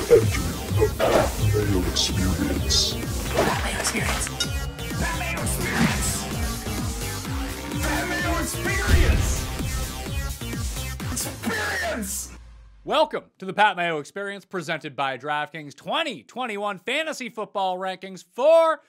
The Mayo Experience. Mayo Experience. Mayo Experience. Mayo Experience. Experience. Welcome to the Pat Mayo Experience, presented by DraftKings 2021 Fantasy Football Rankings for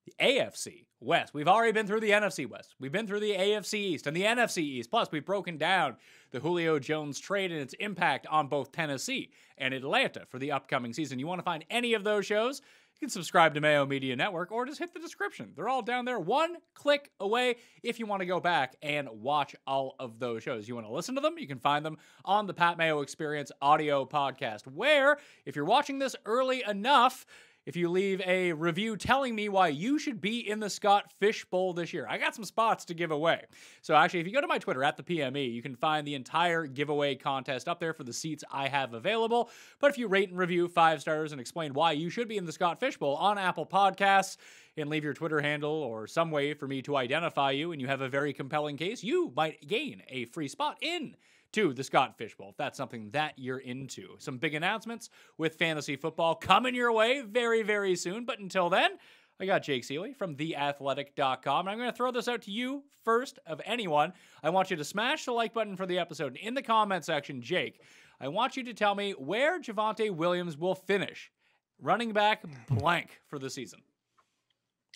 the AFC West. We've already been through the NFC West. We've been through the AFC East and the NFC East. Plus, we've broken down the Julio Jones trade and its impact on both Tennessee and Atlanta for the upcoming season. You want to find any of those shows? You can subscribe to Mayo Media Network or just hit the description. They're all down there, one click away if you want to go back and watch all of those shows. You want to listen to them? You can find them on the Pat Mayo Experience audio podcast, where if you're watching this early enough, if you leave a review telling me why you should be in the Scott Fish Bowl this year, I got some spots to give away. So actually, if you go to my Twitter, at the PME, you can find the entire giveaway contest up there for the seats I have available. But if you rate and review 5 stars and explain why you should be in the Scott Fish Bowl on Apple Podcasts and leave your Twitter handle or some way for me to identify you and you have a very compelling case, you might gain a free spot in to the Scott Fish Bowl, if that's something that you're into. Some big announcements with fantasy football coming your way very, very soon. But until then, I got Jake Ciely from theathletic.com. And I'm going to throw this out to you first of anyone. I want you to smash the like button for the episode. And in the comment section, Jake, I want you to tell me where Javonte Williams will finish. Running back blank for the season.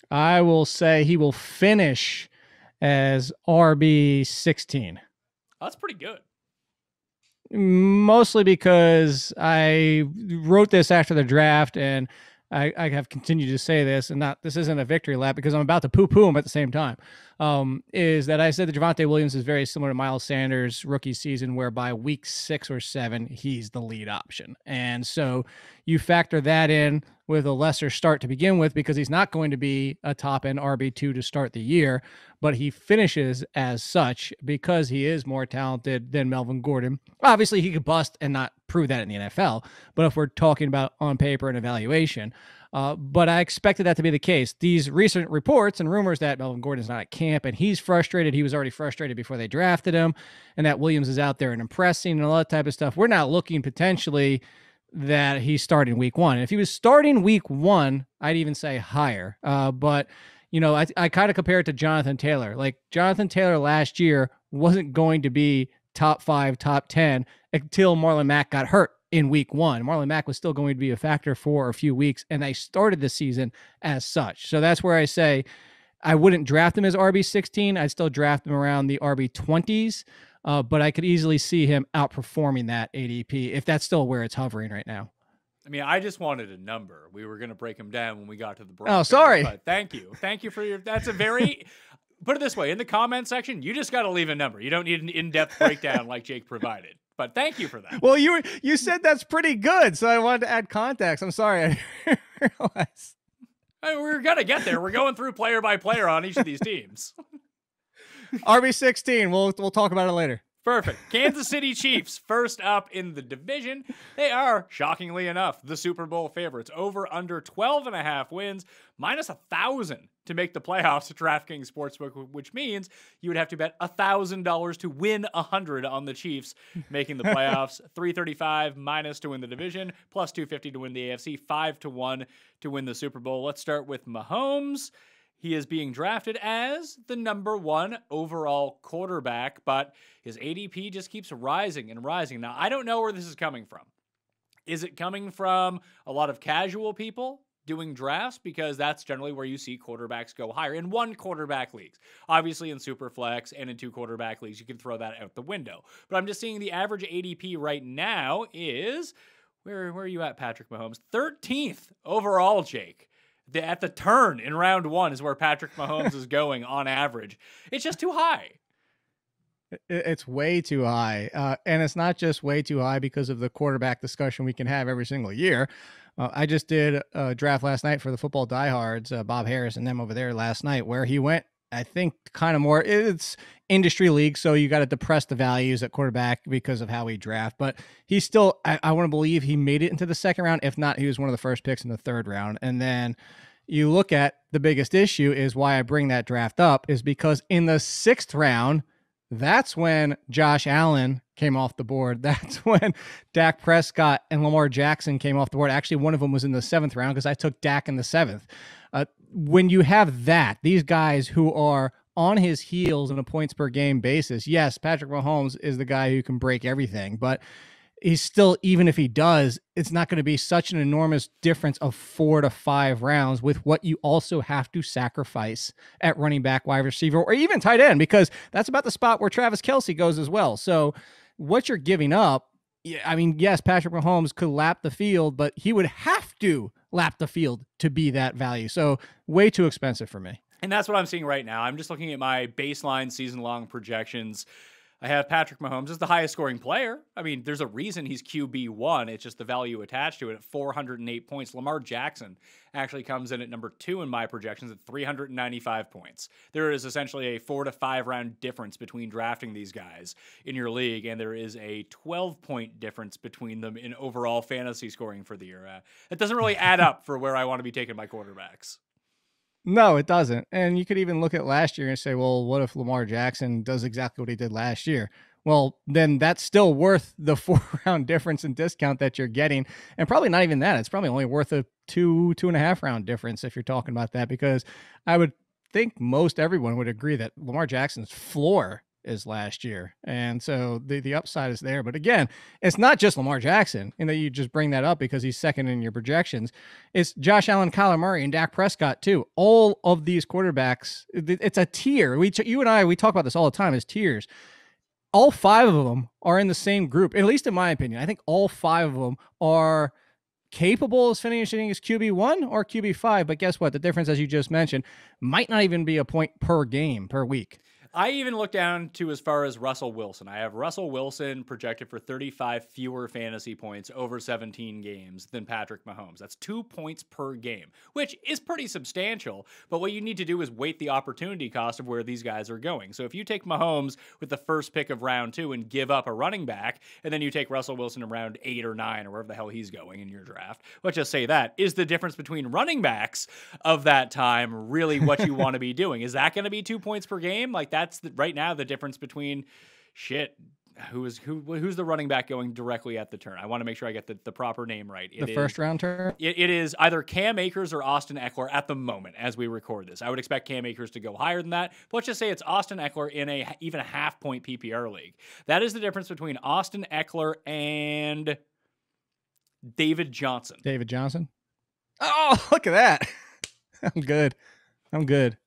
I will say he will finish as RB 16. That's pretty good. Mostly because I wrote this after the draft, and I have continued to say this, and this isn't a victory lap because I'm about to poo-poo him at the same time, is that I said that Javonte Williams is very similar to Miles Sanders' rookie season, where by week 6 or 7, he's the lead option. And so you factor that in with a lesser start to begin with, because he's not going to be a top-end RB2 to start the year, but he finishes as such because he is more talented than Melvin Gordon. Obviously, he could bust and not prove that in the NFL, but if we're talking about on paper and evaluation, but I expected that to be the case. These recent reports and rumors that Melvin Gordon's not at camp and he's frustrated, he was already frustrated before they drafted him, and that Williams is out there and impressing and all that type of stuff, we're not looking potentially that he's starting week 1. And if he was starting week 1, I'd even say higher. But, you know, I kind of compare it to Jonathan Taylor. Like, Jonathan Taylor last year wasn't going to be top 5, top 10 until Marlon Mack got hurt in week 1. Marlon Mack was still going to be a factor for a few weeks, and they started the season as such. So that's where I say I wouldn't draft him as RB16. I'd still draft him around the RB20s. But I could easily see him outperforming that ADP if that's still where it's hovering right now. I mean, I just wanted a number. We were going to break him down when we got to the Broncos. Oh, sorry. But thank you. Thank you for your, that's a very, put it this way, in the comment section, you just got to leave a number. You don't need an in-depth breakdown like Jake provided. But thank you for that. Well, you said that's pretty good, so I wanted to add context. I'm sorry. I didn't realize. I mean, we're going to get there. We're going through player by player on each of these teams. RB16. We'll talk about it later. Perfect. Kansas City Chiefs, first up in the division. They are, shockingly enough, the Super Bowl favorites. Over under 12.5 wins, minus 1,000 to make the playoffs at DraftKings Sportsbook, which means you would have to bet $1,000 to win 100 on the Chiefs making the playoffs. 335 minus to win the division, plus 250 to win the AFC, 5-1 to win the Super Bowl. Let's start with Mahomes. He is being drafted as the number 1 overall quarterback, but his ADP just keeps rising and rising. Now, I don't know where this is coming from. Is it coming from a lot of casual people doing drafts? Because that's generally where you see quarterbacks go higher in 1 quarterback leagues. Obviously, in Superflex and in 2 quarterback leagues, you can throw that out the window. But I'm just seeing the average ADP right now is, where are you at, Patrick Mahomes? 13th overall, Jake. At the turn in round 1 is where Patrick Mahomes is going on average. It's just too high. It's way too high. And it's not just way too high because of the quarterback discussion we can have every single year. I just did a draft last night for the football diehards, Bob Harris and them over there last night, where he went, I think, kind of more, it's industry league, so you got to depress the values at quarterback because of how we draft. But he's still, I want to believe he made it into the 2nd round. If not, he was one of the first picks in the 3rd round. And then you look at the biggest issue is why I bring that draft up is because in the 6th round, That's when Josh Allen came off the board. That's when Dak Prescott and Lamar Jackson came off the board. Actually, one of them was in the 7th round because I took Dak in the 7th. When you have these guys who are on his heels on a points per game basis, yes, Patrick Mahomes is the guy who can break everything, but he's still, even if he does, it's not going to be such an enormous difference of 4 to 5 rounds with what you also have to sacrifice at running back, wide receiver, or even tight end, because that's about the spot where Travis Kelce goes as well. So what you're giving up, I mean, yes, Patrick Mahomes could lap the field, but he would have to lap the field to be that value. So way too expensive for me. And that's what I'm seeing right now. I'm just looking at my baseline season-long projections. I have Patrick Mahomes as the highest scoring player. I mean, there's a reason he's QB1. It's just the value attached to it at 408 points. Lamar Jackson actually comes in at number 2 in my projections at 395 points. There is essentially a 4 to 5 round difference between drafting these guys in your league, and there is a 12-point difference between them in overall fantasy scoring for the year. It doesn't really add up for where I want to be taking my quarterbacks. No, it doesn't. And you could even look at last year and say, well, what if Lamar Jackson does exactly what he did last year? Well, then that's still worth the 4-round difference in discount that you're getting. And probably not even that. It's probably only worth a 2.5 round difference if you're talking about that, because I would think most everyone would agree that Lamar Jackson's floor is last year. And so the upside is there. But again, it's not just Lamar Jackson, and that you just bring that up because he's second in your projections. It's Josh Allen, Kyler Murray, and Dak Prescott too. All of these quarterbacks, it's a tier. You and I, we talk about this all the time as tiers. All 5 of them are in the same group, at least in my opinion. I think all 5 of them are capable of finishing as QB1 or QB5. But guess what? The difference, as you just mentioned, might not even be a point per game per week. I even look down to as far as Russell Wilson. I have Russell Wilson projected for 35 fewer fantasy points over 17 games than Patrick Mahomes. That's 2 points per game, which is pretty substantial. But what you need to do is weight the opportunity cost of where these guys are going. So if you take Mahomes with the first pick of round 2 and give up a running back, and then you take Russell Wilson in round 8 or 9 or wherever the hell he's going in your draft, let's just say that, is the difference between running backs of that time really what you want to be doing? Is that going to be 2 points per game? Like, that's right now the difference between who's the running back going directly at the turn. I want to make sure I get the proper name right. The first round turn? It is either Cam Akers or Austin Eckler at the moment as we record this. I would expect Cam Akers to go higher than that, but let's just say it's Austin Eckler in even a half-point PPR league. That is the difference between Austin Eckler and David Johnson. David Johnson? Oh, look at that. I'm good.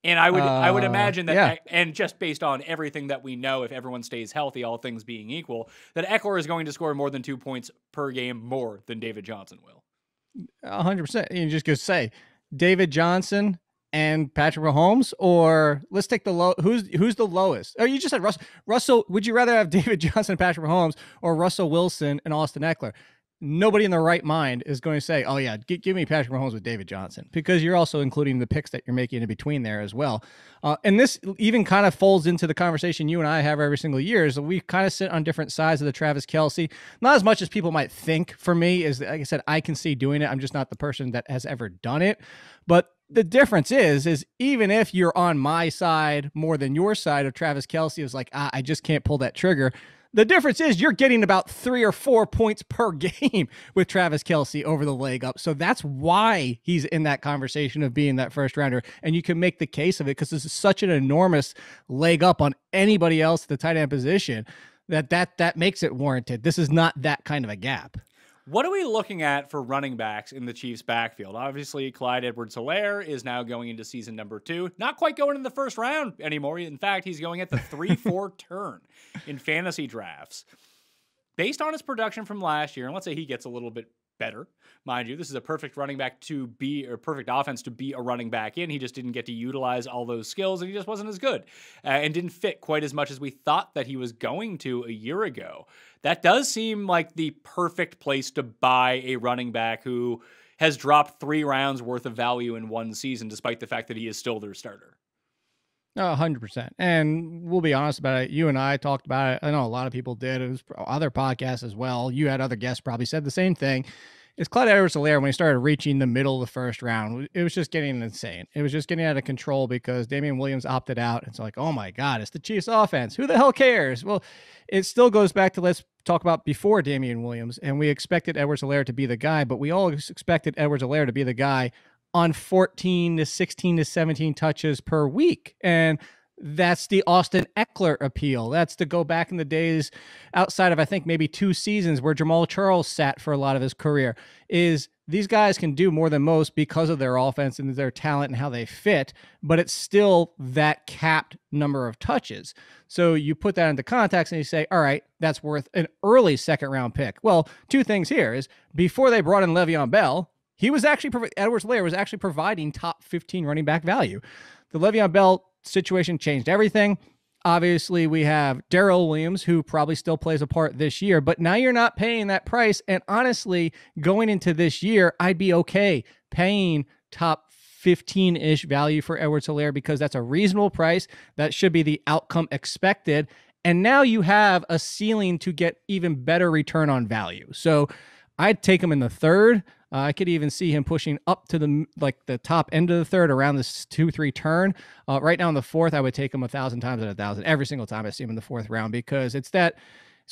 And I would imagine that, and just based on everything that we know, if everyone stays healthy, all things being equal, that Eckler is going to score more than 2 points per game more than David Johnson will. 100%. You just go say David Johnson and Patrick Mahomes, or let's take the low. Who's the lowest? Oh, you just said Russell. Would you rather have David Johnson and Patrick Mahomes or Russell Wilson and Austin Eckler? Nobody in their right mind is going to say, oh yeah, give me Patrick Mahomes with David Johnson, because you're also including the picks that you're making in between there as well. And this even kind of folds into the conversation you and I have every single year, is we kind of sit on different sides of the Travis Kelce. Not as much as people might think. For me, is, like I said, I can see doing it. I'm just not the person that has ever done it. But the difference is even if you're on my side more than your side of Travis Kelce, is like, I just can't pull that trigger. The difference is you're getting about 3 or 4 points per game with Travis Kelce over the leg up. So that's why he's in that conversation of being that first rounder. And you can make the case of it because this is such an enormous leg up on anybody else at the tight end position that makes it warranted. This is not that kind of a gap. What are we looking at for running backs in the Chiefs' backfield? Obviously, Clyde Edwards-Helaire is now going into season number 2. Not quite going in the first round anymore. In fact, he's going at the 3-4 turn in fantasy drafts. Based on his production from last year, and let's say he gets a little bit better, mind you, this is a perfect running back to be, or perfect offense to be a running back in. He just didn't get to utilize all those skills, and he just wasn't as good and didn't fit quite as much as we thought that he was going to a year ago. That does seem like the perfect place to buy a running back who has dropped 3 rounds worth of value in one season, despite the fact that he is still their starter. 100%. And we'll be honest about it. You and I talked about it. I know a lot of people did. It was other podcasts as well. You had other guests probably said the same thing. is Clyde Edwards-Helaire, when he started reaching the middle of the first round, it was just getting insane. It was just getting out of control because Damian Williams opted out. It's like, oh my God, it's the Chiefs offense. Who the hell cares? Well, it still goes back to let's talk about before Damian Williams, and we expected Edwards-Helaire to be the guy, but we all expected Edwards-Helaire to be the guy on 14 to 16 to 17 touches per week. And that's the Austin Eckler appeal. That's to go back in the days outside of, I think, maybe 2 seasons where Jamal Charles sat for a lot of his career, is these guys can do more than most because of their offense and their talent and how they fit, but it's still that capped number of touches. So you put that into context and you say, all right, that's worth an early second-round pick. Well, 2 things here is before they brought in Le'Veon Bell, he was actually, Edwards-Helaire was actually providing top 15 running back value. The Le'Veon Bell situation changed everything. Obviously, we have Darrell Williams, who probably still plays a part this year, but now you're not paying that price. And honestly, going into this year, I'd be okay paying top 15-ish value for Edwards-Helaire because that's a reasonable price. That should be the outcome expected. And now you have a ceiling to get even better return on value. So I'd take him in the third. I could even see him pushing up to the top end of the third around this 2-3 turn. Right now in the fourth, I would take him 1,000 times out of 1,000 every single time I see him in the fourth round because it's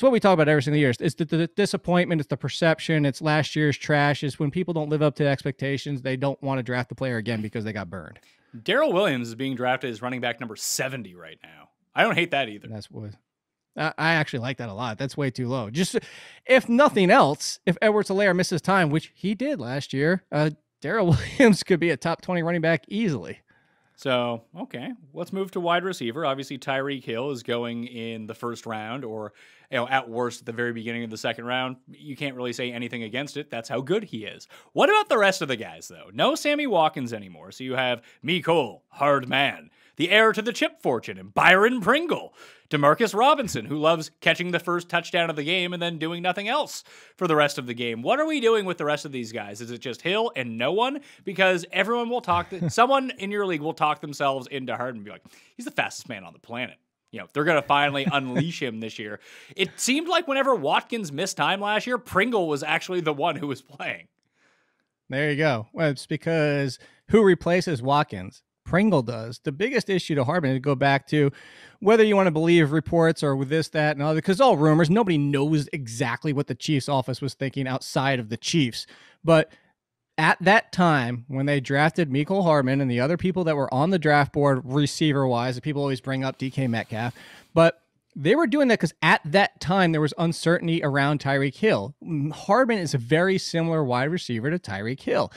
what we talk about every single year. It's the disappointment. It's the perception. It's last year's trash. It's when people don't live up to expectations. They don't want to draft the player again because they got burned. Darrell Williams is being drafted as running back number 70 right now. I don't hate that either. That's what. I actually like that a lot. That's way too low. Just if nothing else, if Edwards-Helaire misses time, which he did last year, Darrell Williams could be a top 20 running back easily. So, okay, let's move to wide receiver. Obviously, Tyreek Hill is going in the first round or, at worst at the very beginning of the second round. You can't really say anything against it. That's how good he is. What about the rest of the guys, though? No Sammy Watkins anymore. So you have Mecole Hardman, the heir to the chip fortune, and Byron Pringle. Demarcus Robinson, who loves catching the first touchdown of the game and then doing nothing else for the rest of the game. What are we doing with the rest of these guys? Is it just Hill and no one? Because everyone will talk, someone in your league will talk themselves into Hardman and be like, he's the fastest man on the planet. They're going to finally unleash him this year. It seemed like whenever Watkins missed time last year, Pringle was actually the one who was playing. There you go. Well, it's because who replaces Watkins? Pringle does. The biggest issue to Hardman to go back to whether you want to believe reports or with this, that, and other, because all rumors, nobody knows exactly what the Chiefs office was thinking outside of the Chiefs. But at that time, when they drafted Mecole Hardman and the other people that were on the draft board receiver-wise, people always bring up DK Metcalf, but they were doing that because at that time, there was uncertainty around Tyreek Hill. Hardman is a very similar wide receiver to Tyreek Hill.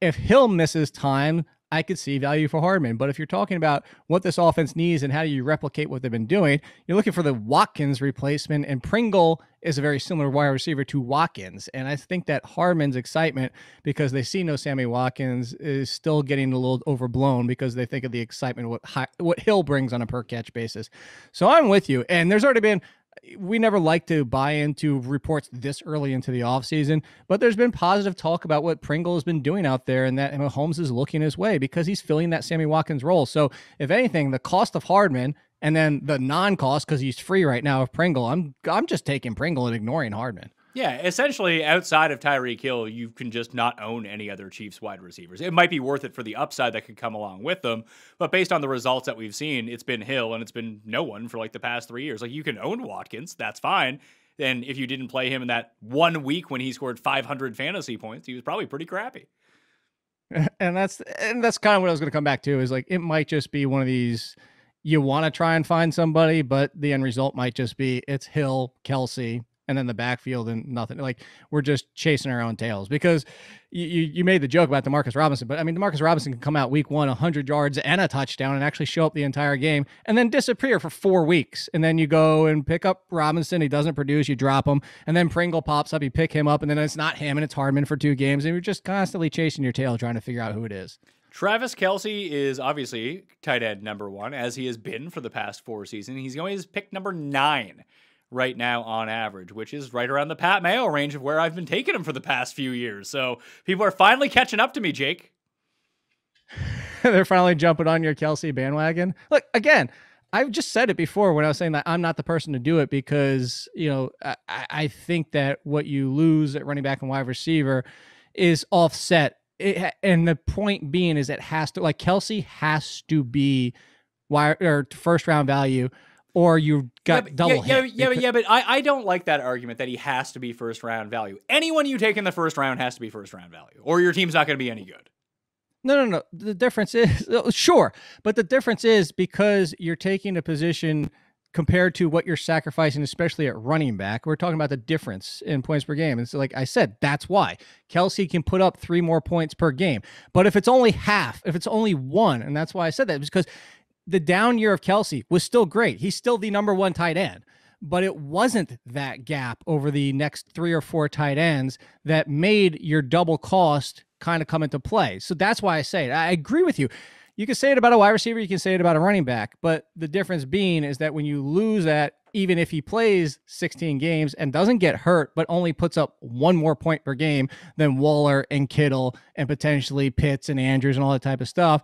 If Hill misses time, I could see value for Hardman. But if you're talking about what this offense needs and how do you replicate what they've been doing, you're looking for the Watkins replacement, and Pringle is a very similar wide receiver to Watkins. And I think that Hardman's excitement, because they see no Sammy Watkins, is still getting a little overblown because they think of the excitement of what Hill brings on a per-catch basis. So I'm with you. And there's already been... We never like to buy into reports this early into the offseason, but there's been positive talk about what Pringle has been doing out there and that Mahomes is looking his way because he's filling that Sammy Watkins role. So if anything, the cost of Hardman and then the non-cost, because he's free right now, of Pringle, I'm just taking Pringle and ignoring Hardman. Yeah, essentially, outside of Tyreek Hill, you can just not own any other Chiefs wide receivers. It might be worth it for the upside that could come along with them, but based on the results that we've seen, it's been Hill and it's been no one for like the past 3 years. Like, you can own Watkins, that's fine. And if you didn't play him in that 1 week when he scored 500 fantasy points, he was probably pretty crappy. And that's kind of what I was going to come back to, is like, it might just be one of these, you want to try and find somebody, but the end result might just be it's Hill, Kelsey, and then the backfield and nothing. Like, we're just chasing our own tails because you made the joke about Demarcus Robinson, but I mean, Demarcus Robinson can come out week 1, 100 yards and a touchdown and actually show up the entire game and then disappear for 4 weeks. And then you go and pick up Robinson. He doesn't produce, you drop him. And then Pringle pops up, you pick him up, and then it's not him and it's Hardman for 2 games. And you're just constantly chasing your tail trying to figure out who it is. Travis Kelce is obviously tight end number 1, as he has been for the past 4 seasons. He's going as pick number 9. Right now on average, which is right around the Pat Mayo range of where I've been taking him for the past few years. So people are finally catching up to me, Jake. They're finally jumping on your Kelsey bandwagon. Look, again, I've just said it before when I was saying that I'm not the person to do it because, I think that what you lose at running back and wide receiver is offset. And the point being is it has to, like, Kelsey has to be first round value, or you got double hit. But I don't like that argument that he has to be first round value. Anyone you take in the first round has to be first round value, or your team's not going to be any good. No. The difference is, sure, but the difference is because you're taking a position compared to what you're sacrificing, especially at running back. We're talking about the difference in points per game. And so, like I said, that's why Kelsey can put up 3 more points per game. But if it's only half, if it's only 1, and that's why I said that, because the down year of Kelsey was still great. He's still the number 1 tight end. But it wasn't that gap over the next 3 or 4 tight ends that made your double cost kind of come into play. So that's why I say it. I agree with you. You can say it about a wide receiver, you can say it about a running back, but the difference being is that when you lose that, even if he plays 16 games and doesn't get hurt, but only puts up 1 more point per game than Waller and Kittle and potentially Pitts and Andrews and all that type of stuff,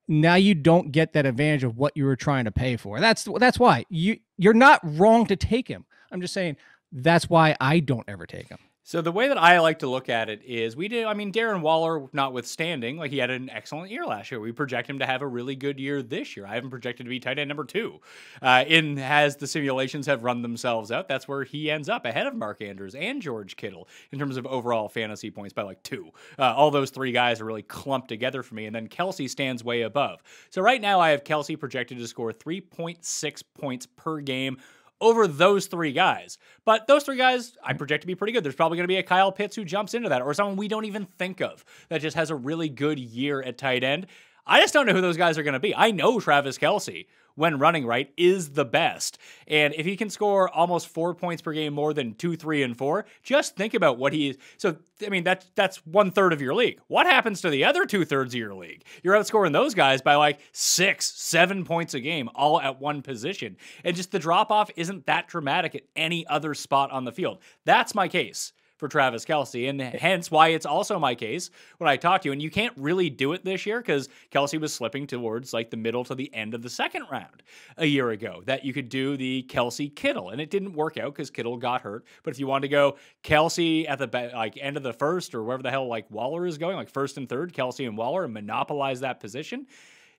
now you don't get that advantage of what you were trying to pay for. That's why you're not wrong to take him. I'm just saying that's why I don't ever take him. So the way that I like to look at it is Darren Waller notwithstanding, like, he had an excellent year last year. We project him to have a really good year this year. I haven't projected to be tight end number 2. As the simulations have run themselves out, that's where he ends up ahead of Mark Andrews and George Kittle in terms of overall fantasy points by like 2. All those 3 guys are really clumped together for me. And then Kelsey stands way above. So right now I have Kelsey projected to score 3.6 points per game over those 3 guys. But those 3 guys I project to be pretty good. There's probably going to be a Kyle Pitts who jumps into that, or someone we don't even think of that just has a really good year at tight end. I just don't know who those guys are going to be. I know Travis Kelce, when running right, is the best. And if he can score almost 4 points per game more than 2, 3, and 4, just think about what he is. So, I mean, that's 1/3 of your league. What happens to the other 2/3 of your league? You're outscoring those guys by like 6, 7 points a game, all at one position. And just the drop-off isn't that dramatic at any other spot on the field. That's my case for Travis Kelce, and hence why it's also my case when I talk to you. And you can't really do it this year because Kelce was slipping towards like the middle to the end of the second round a year ago, that you could do the Kelce Kittle, and it didn't work out because Kittle got hurt. But if you wanted to go Kelce at the end of the first, or wherever the hell like Waller is going, like first and third, Kelce and Waller, and monopolize that position,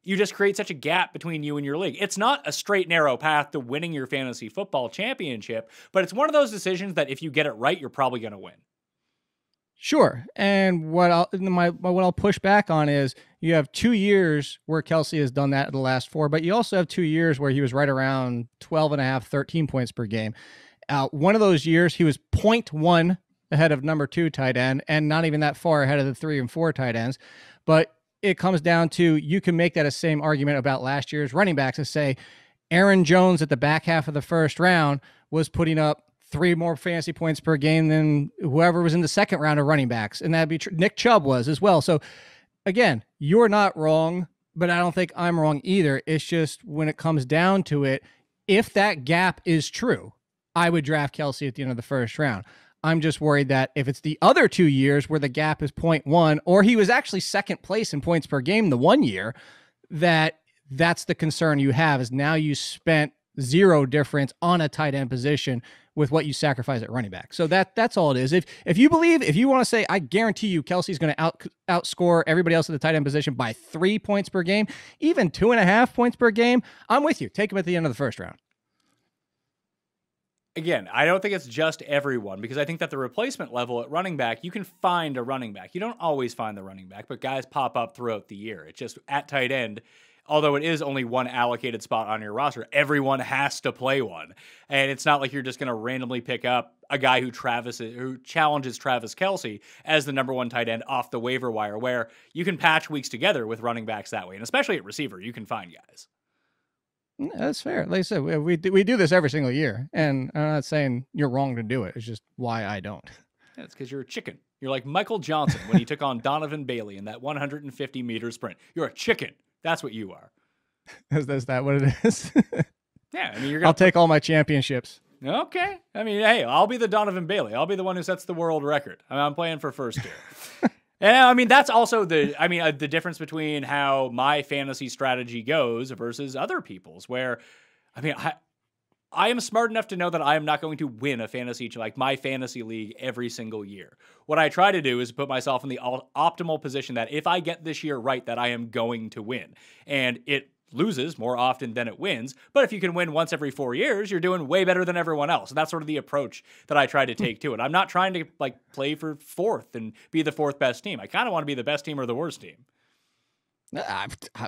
you just create such a gap between you and your league. It's not a straight, narrow path to winning your fantasy football championship, but it's one of those decisions that if you get it right, you're probably going to win. Sure. And what I'll push back on is you have 2 years where Kelsey has done that in the last 4, but you also have 2 years where he was right around 12.5, 13 points per game. One of those years, he was 0.1 ahead of number 2 tight end, and not even that far ahead of the 3 and 4 tight ends. But it comes down to, you can make that a same argument about last year's running backs and say Aaron Jones at the back half of the first round was putting up 3 more fantasy points per game than whoever was in the second round of running backs. And that'd be Nick Chubb was as well. So again, you're not wrong, but I don't think I'm wrong either. It's just when it comes down to it, if that gap is true, I would draft Kelsey at the end of the first round. I'm just worried that if it's the other 2 years where the gap is 0.1, or he was actually second place in points per game the 1 year, that's the concern you have, is now you spent 0 difference on a tight end position with what you sacrifice at running back. So that's all it is. If you want to say, I guarantee you Kelsey's going to outscore everybody else at the tight end position by 3 points per game, even 2.5 points per game, I'm with you. Take him at the end of the first round. Again, I don't think it's just everyone, because I think that the replacement level at running back, you can find a running back. You don't always find the running back, but guys pop up throughout the year. It's just at tight end, although it is only one allocated spot on your roster, everyone has to play one. And it's not like you're just going to randomly pick up a guy who challenges Travis Kelce as the number 1 tight end off the waiver wire, where you can patch weeks together with running backs that way. And especially at receiver, you can find guys. That's fair. Like I said, we do this every single year, and I'm not saying you're wrong to do it. It's just why I don't. Yeah, it's because you're a chicken. You're like Michael Johnson when he took on Donovan Bailey in that 150-meter sprint. You're a chicken. That's what you are. Is that what it is? Yeah, I mean, I'll take all my championships. Okay. I mean, hey, I'll be the Donovan Bailey. I'll be the one who sets the world record. I'm playing for first here. And I mean, that's also the difference between how my fantasy strategy goes versus other people's, where I mean, I am smart enough to know that I am not going to win a fantasy, like my fantasy league every single year. What I try to do is put myself in the optimal position that if I get this year right, that I am going to win. And it loses more often than it wins. But if you can win once every 4 years, you're doing way better than everyone else. And that's sort of the approach that I try to take to it. I'm not trying to like play for fourth and be the fourth best team. I kind of want to be the best team or the worst team.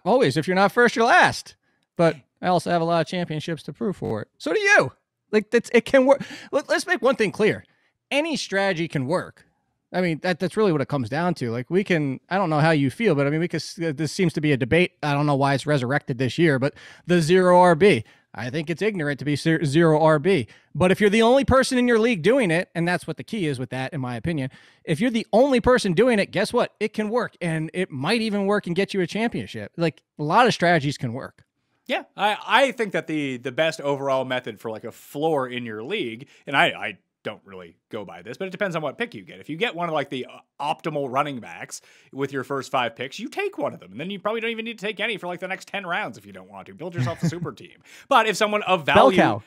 Always, if you're not first, you're last. But I also have a lot of championships to prove for it. So do you. Like it can work. Let's make one thing clear. Any strategy can work. I mean, that's really what it comes down to. Like I don't know how you feel, but I mean, this seems to be a debate. I don't know why it's resurrected this year, but the zero RB. I think it's ignorant to be zero RB. But if you're the only person in your league doing it, and that's what the key is with that, in my opinion, if you're the only person doing it, guess what? It can work, and it might even work and get you a championship. Like a lot of strategies can work. Yeah, I think that the best overall method for like a floor in your league, and I don't really go by this, but it depends on what pick you get. If you get one of like the optimal running backs with your first 5 picks, you take one of them, and then you probably don't even need to take any for like the next 10 rounds if you don't want to. Build yourself a super team. But if someone of value,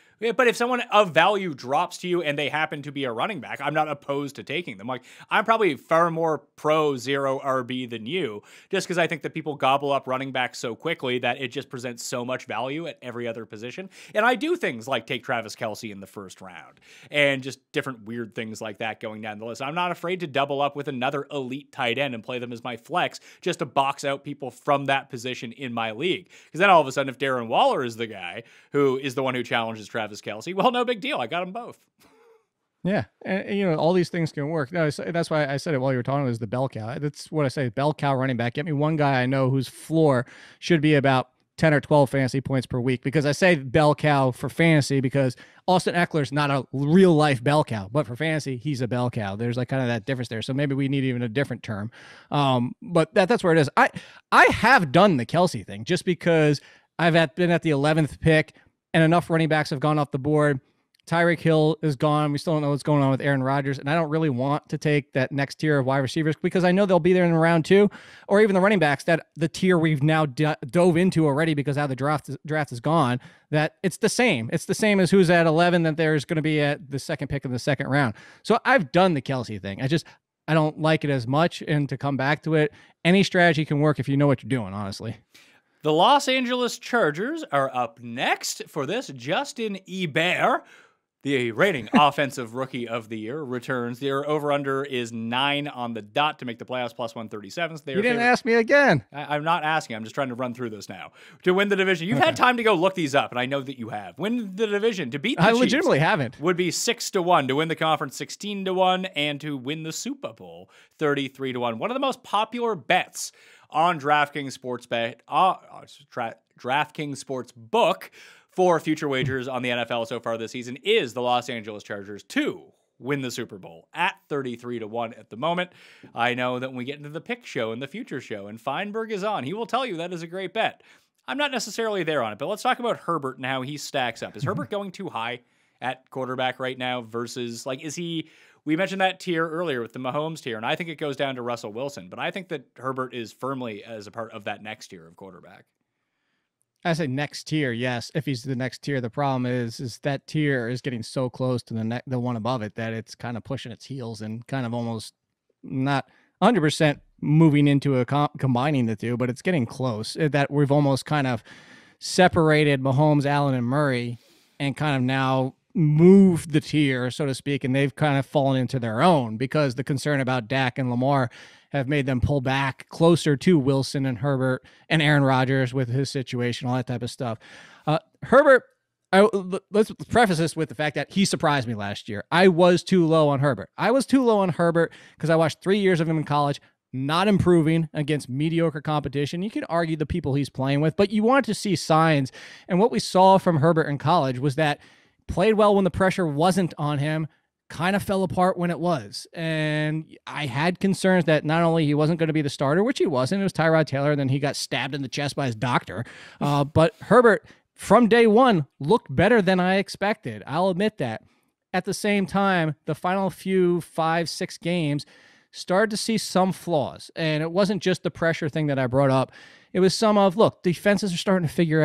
drops to you and they happen to be a running back, I'm not opposed to taking them. Like I'm probably far more pro zero RB than you, just because I think that people gobble up running backs so quickly that it just presents so much value at every other position. And I do things like take Travis Kelce in the first round and just different weird things like that going down the list. I'm not afraid to double up with another elite tight end and play them as my flex just to box out people from that position in my league. Because then all of a sudden, if Darren Waller is the guy who is the one who challenges Travis Kelce, well, no big deal. I got them both. Yeah, and all these things can work. No, that's why I said it while you were talking. Is the bell cow? That's what I say. Bell cow running back. Get me one guy I know whose floor should be about 10 or 12 fantasy points per week, because I say bell cow for fantasy because Austin Eckler's not a real life bell cow, but for fantasy, he's a bell cow. There's like kind of that difference there. So maybe we need even a different term. But that's where it is. I have done the Kelce thing just because I've been at the 11th pick and enough running backs have gone off the board. Tyreek Hill is gone. We still don't know what's going on with Aaron Rodgers. And I don't really want to take that next tier of wide receivers because I know they'll be there in round 2, or even the running backs, that the tier we've now dove into already because how the draft is gone, that it's the same. It's the same as who's at 11 that there's going to be at the second pick of the second round. So I've done the Kelce thing. I don't like it as much. And to come back to it, any strategy can work if you know what you're doing, honestly. The Los Angeles Chargers are up next for this. Justin Herbert, the reigning offensive rookie of the year, returns. Their over-under is 9 on the dot to make the playoffs, plus 137. So you didn't ask me again. I'm not asking. I'm just trying to run through this now. To win the division, you've had time to go look these up, and I know that you have. Win the division to beat the Chiefs. I legitimately haven't. Would be 6-1 to win the conference, 16-1, and to win the Super Bowl, 33-1. One of the most popular bets on DraftKings Sportsbook for future wagers on the NFL so far this season is the Los Angeles Chargers to win the Super Bowl at 33-1 at the moment. I know that when we get into the pick show and the future show and Feinberg is on, he will tell you that is a great bet. I'm not necessarily there on it, but let's talk about Herbert and how he stacks up. Is Herbert going too high at quarterback right now versus, like, we mentioned that tier earlier with the Mahomes tier, and I think it goes down to Russell Wilson, but I think that Herbert is firmly as a part of that next tier of quarterback. I say next tier, yes. If he's the next tier, the problem is that tier is getting so close to the one above it that it's kind of pushing its heels and kind of almost not 100% moving into combining the two, but it's getting close. That we've almost kind of separated Mahomes, Allen, and Murray, and kind of now moved the tier, so to speak, and they've kind of fallen into their own because the concern about Dak and Lamar have made them pull back closer to Wilson and Herbert and Aaron Rodgers with his situation, all that type of stuff. Herbert, let's preface this with the fact that he surprised me last year. I was too low on Herbert. I was too low on Herbert because I watched 3 years of him in college, not improving against mediocre competition. You can argue the people he's playing with, but you want to see signs. And what we saw from Herbert in college was that played well when the pressure wasn't on him, kind of fell apart when it was. And I had concerns that not only he wasn't going to be the starter, which he wasn't, it was Tyrod Taylor, then he got stabbed in the chest by his doctor. But Herbert, from day one, looked better than I expected. I'll admit that. At the same time, the final few 5-6 games started to see some flaws. And it wasn't just the pressure thing that I brought up. It was some of, look, defenses are starting to figure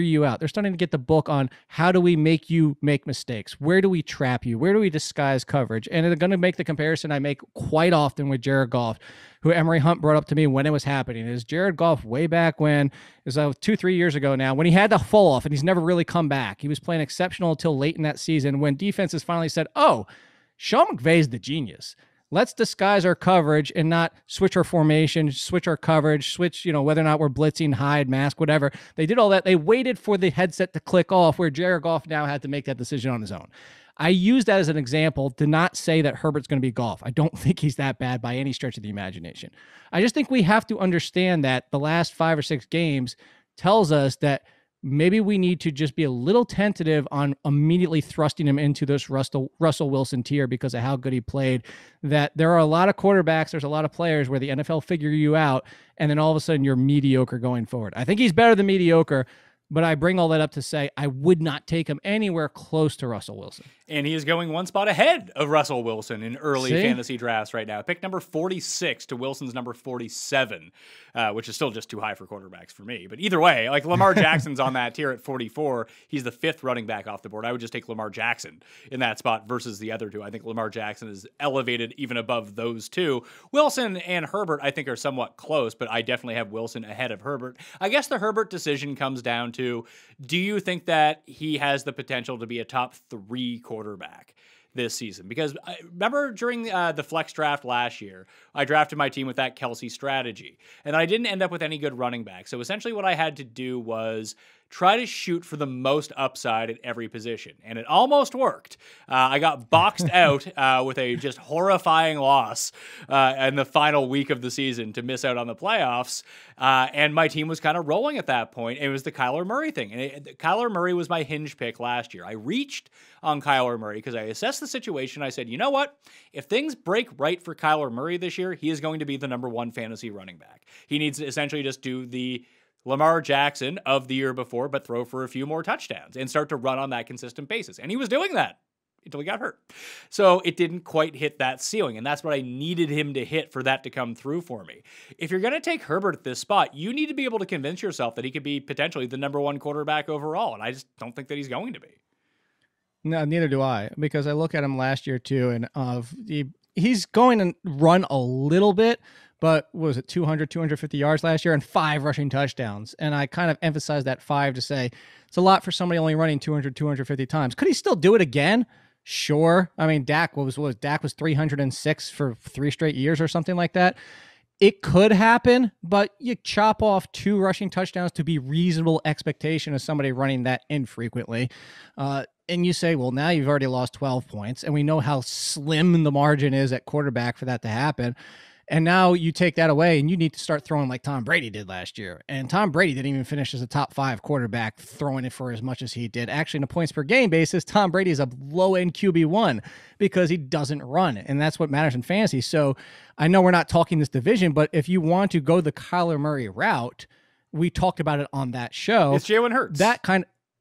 you out. They're starting to get the book on how do we make you make mistakes? Where do we trap you? Where do we disguise coverage? And they're going to make the comparison I make quite often with Jared Goff, who Emery Hunt brought up to me when it was happening. It was Jared Goff way back when, it was 2-3 years ago now, when he had the fall off and he's never really come back. He was playing exceptional until late in that season when defenses finally said, oh, Sean McVay's the genius. Let's disguise our coverage and not switch our formation, switch our coverage, switch, whether or not we're blitzing, hide, mask, whatever. They did all that. They waited for the headset to click off, where Jared Goff now had to make that decision on his own. I use that as an example to not say that Herbert's going to be Goff. I don't think he's that bad by any stretch of the imagination. I just think we have to understand that the last 5 or 6 games tells us that maybe we need to just be a little tentative on immediately thrusting him into this Russell Wilson tier because of how good he played. That there are a lot of quarterbacks, there's a lot of players where the NFL figure you out, and then all of a sudden you're mediocre going forward. I think he's better than mediocre, but I bring all that up to say I would not take him anywhere close to Russell Wilson. And he is going one spot ahead of Russell Wilson in early fantasy drafts right now. Pick number 46 to Wilson's number 47, which is still just too high for quarterbacks for me. But either way, like Lamar Jackson's on that tier at 44. He's the 5th running back off the board. I would just take Lamar Jackson in that spot versus the other two. I think Lamar Jackson is elevated even above those two. Wilson and Herbert, I think, are somewhat close, but I definitely have Wilson ahead of Herbert. I guess the Herbert decision comes down to, do you think that he has the potential to be a top 3 quarterback this season? Because I remember during the flex draft last year, I drafted my team with that Kelsey strategy, and I didn't end up with any good running back. So essentially what I had to do was try to shoot for the most upside at every position, and it almost worked. I got boxed out with a just horrifying loss in the final week of the season to miss out on the playoffs, and my team was kind of rolling at that point. It was the Kyler Murray thing, and Kyler Murray was my hinge pick last year. I reached on Kyler Murray because I assessed the situation. I said, you know what? If things break right for Kyler Murray this year, he is going to be the number 1 fantasy running back. He needs to essentially just do the Lamar Jackson of the year before, but throw for a few more touchdowns and start to run on that consistent basis. And he was doing that until he got hurt. So it didn't quite hit that ceiling, and that's what I needed him to hit for that to come through for me. If you're going to take Herbert at this spot, you need to be able to convince yourself that he could be potentially the number 1 quarterback overall, and I just don't think that he's going to be. No, neither do I, because I look at him last year too, and he's going to run a little bit, but what was it, 200, 250 yards last year and 5 rushing touchdowns. And I kind of emphasize that 5 to say it's a lot for somebody only running 200, 250 times. Could he still do it again? Sure. I mean, Dak was 306 for 3 straight years or something like that. It could happen, but you chop off 2 rushing touchdowns to be reasonable expectation of somebody running that infrequently. And you say, well, now you've already lost 12 points, and we know how slim the margin is at quarterback for that to happen. And now you take that away and you need to start throwing like Tom Brady did last year. And Tom Brady didn't even finish as a top 5 quarterback throwing it for as much as he did. Actually, on a points per game basis, Tom Brady is a low-end QB1 because he doesn't run. And that's what matters in fantasy. So I know we're not talking this division, but if you want to go the Kyler Murray route, we talked about it on that show. It's Jalen Hurts.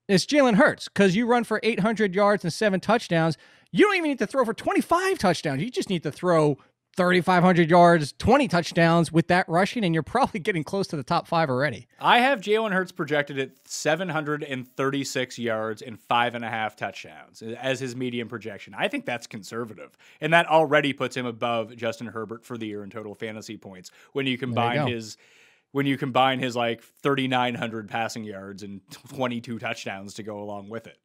It's Jalen Hurts, because you run for 800 yards and 7 touchdowns. You don't even need to throw for 25 touchdowns. You just need to throw 3,500 yards, 20 touchdowns with that rushing, and you're probably getting close to the top 5 already. I have Jalen Hurts projected at 736 yards and 5.5 touchdowns as his median projection. I think that's conservative, and that already puts him above Justin Herbert for the year in total fantasy points when you combine his like 3,900 passing yards and 22 touchdowns to go along with it.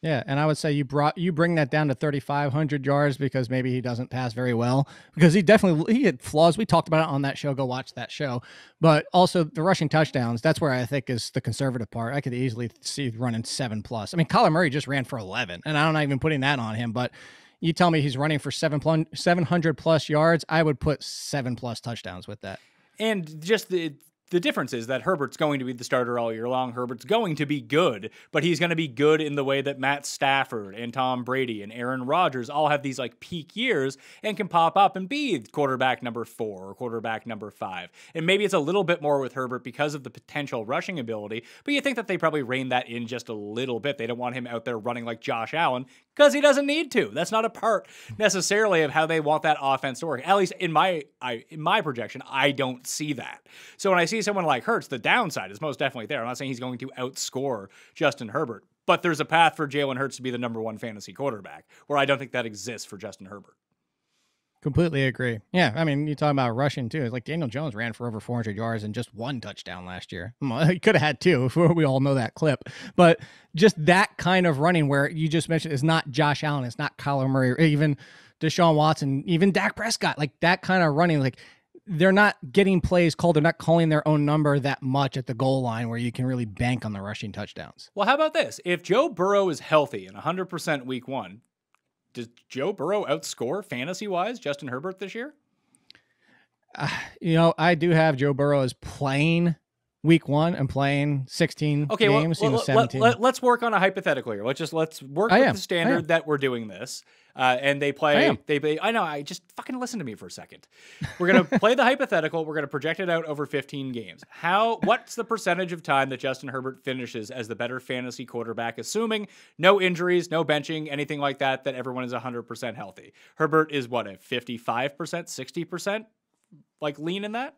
Yeah, and I would say you bring that down to 3,500 yards because maybe he doesn't pass very well, because he had flaws. We talked about it on that show. Go watch that show. But also the rushing touchdowns, that's where I think is the conservative part. I could easily see running 7+. I mean, Kyler Murray just ran for 11, and I'm not even putting that on him, but you tell me he's running for 700+ yards, I would put 7+ touchdowns with that. And just the difference is that Herbert's going to be the starter all year long. Herbert's going to be good, but he's going to be good in the way that Matt Stafford and Tom Brady and Aaron Rodgers all have these like peak years and can pop up and be quarterback number 4 or quarterback number 5. And maybe it's a little bit more with Herbert because of the potential rushing ability, but you think that they probably rein that in just a little bit. They don't want him out there running like Josh Allen because he doesn't need to. That's not a part necessarily of how they want that offense to work. At least in my projection, I don't see that. So when I see someone like Hurts, the downside is most definitely there. I'm not saying he's going to outscore Justin Herbert, but there's a path for Jalen Hurts to be the number 1 fantasy quarterback, where I don't think that exists for Justin Herbert. Completely agree. Yeah, I mean, you talk about rushing too. It's like Daniel Jones ran for over 400 yards and just 1 touchdown last year. He could have had 2. We all know that clip. But just that kind of running where you just mentioned is not Josh Allen, it's not Kyler Murray, or even Deshaun Watson, even Dak Prescott. Like that kind of running, like they're not getting plays called. They're not calling their own number that much at the goal line where you can really bank on the rushing touchdowns. Well, how about this? If Joe Burrow is healthy and 100% week 1, does Joe Burrow outscore fantasy-wise Justin Herbert this year? I do have Joe Burrow as playing week 1 and playing 16 games, 17. Let's work on a hypothetical here. Let's work with the standard that we're doing this. And they play, I know, I just fucking listen to me for a second. We're going to play the hypothetical. We're going to project it out over 15 games. What's the percentage of time that Justin Herbert finishes as the better fantasy quarterback, assuming no injuries, no benching, anything like that everyone is 100% healthy? Herbert is what, a 55%, 60%? Like lean in that?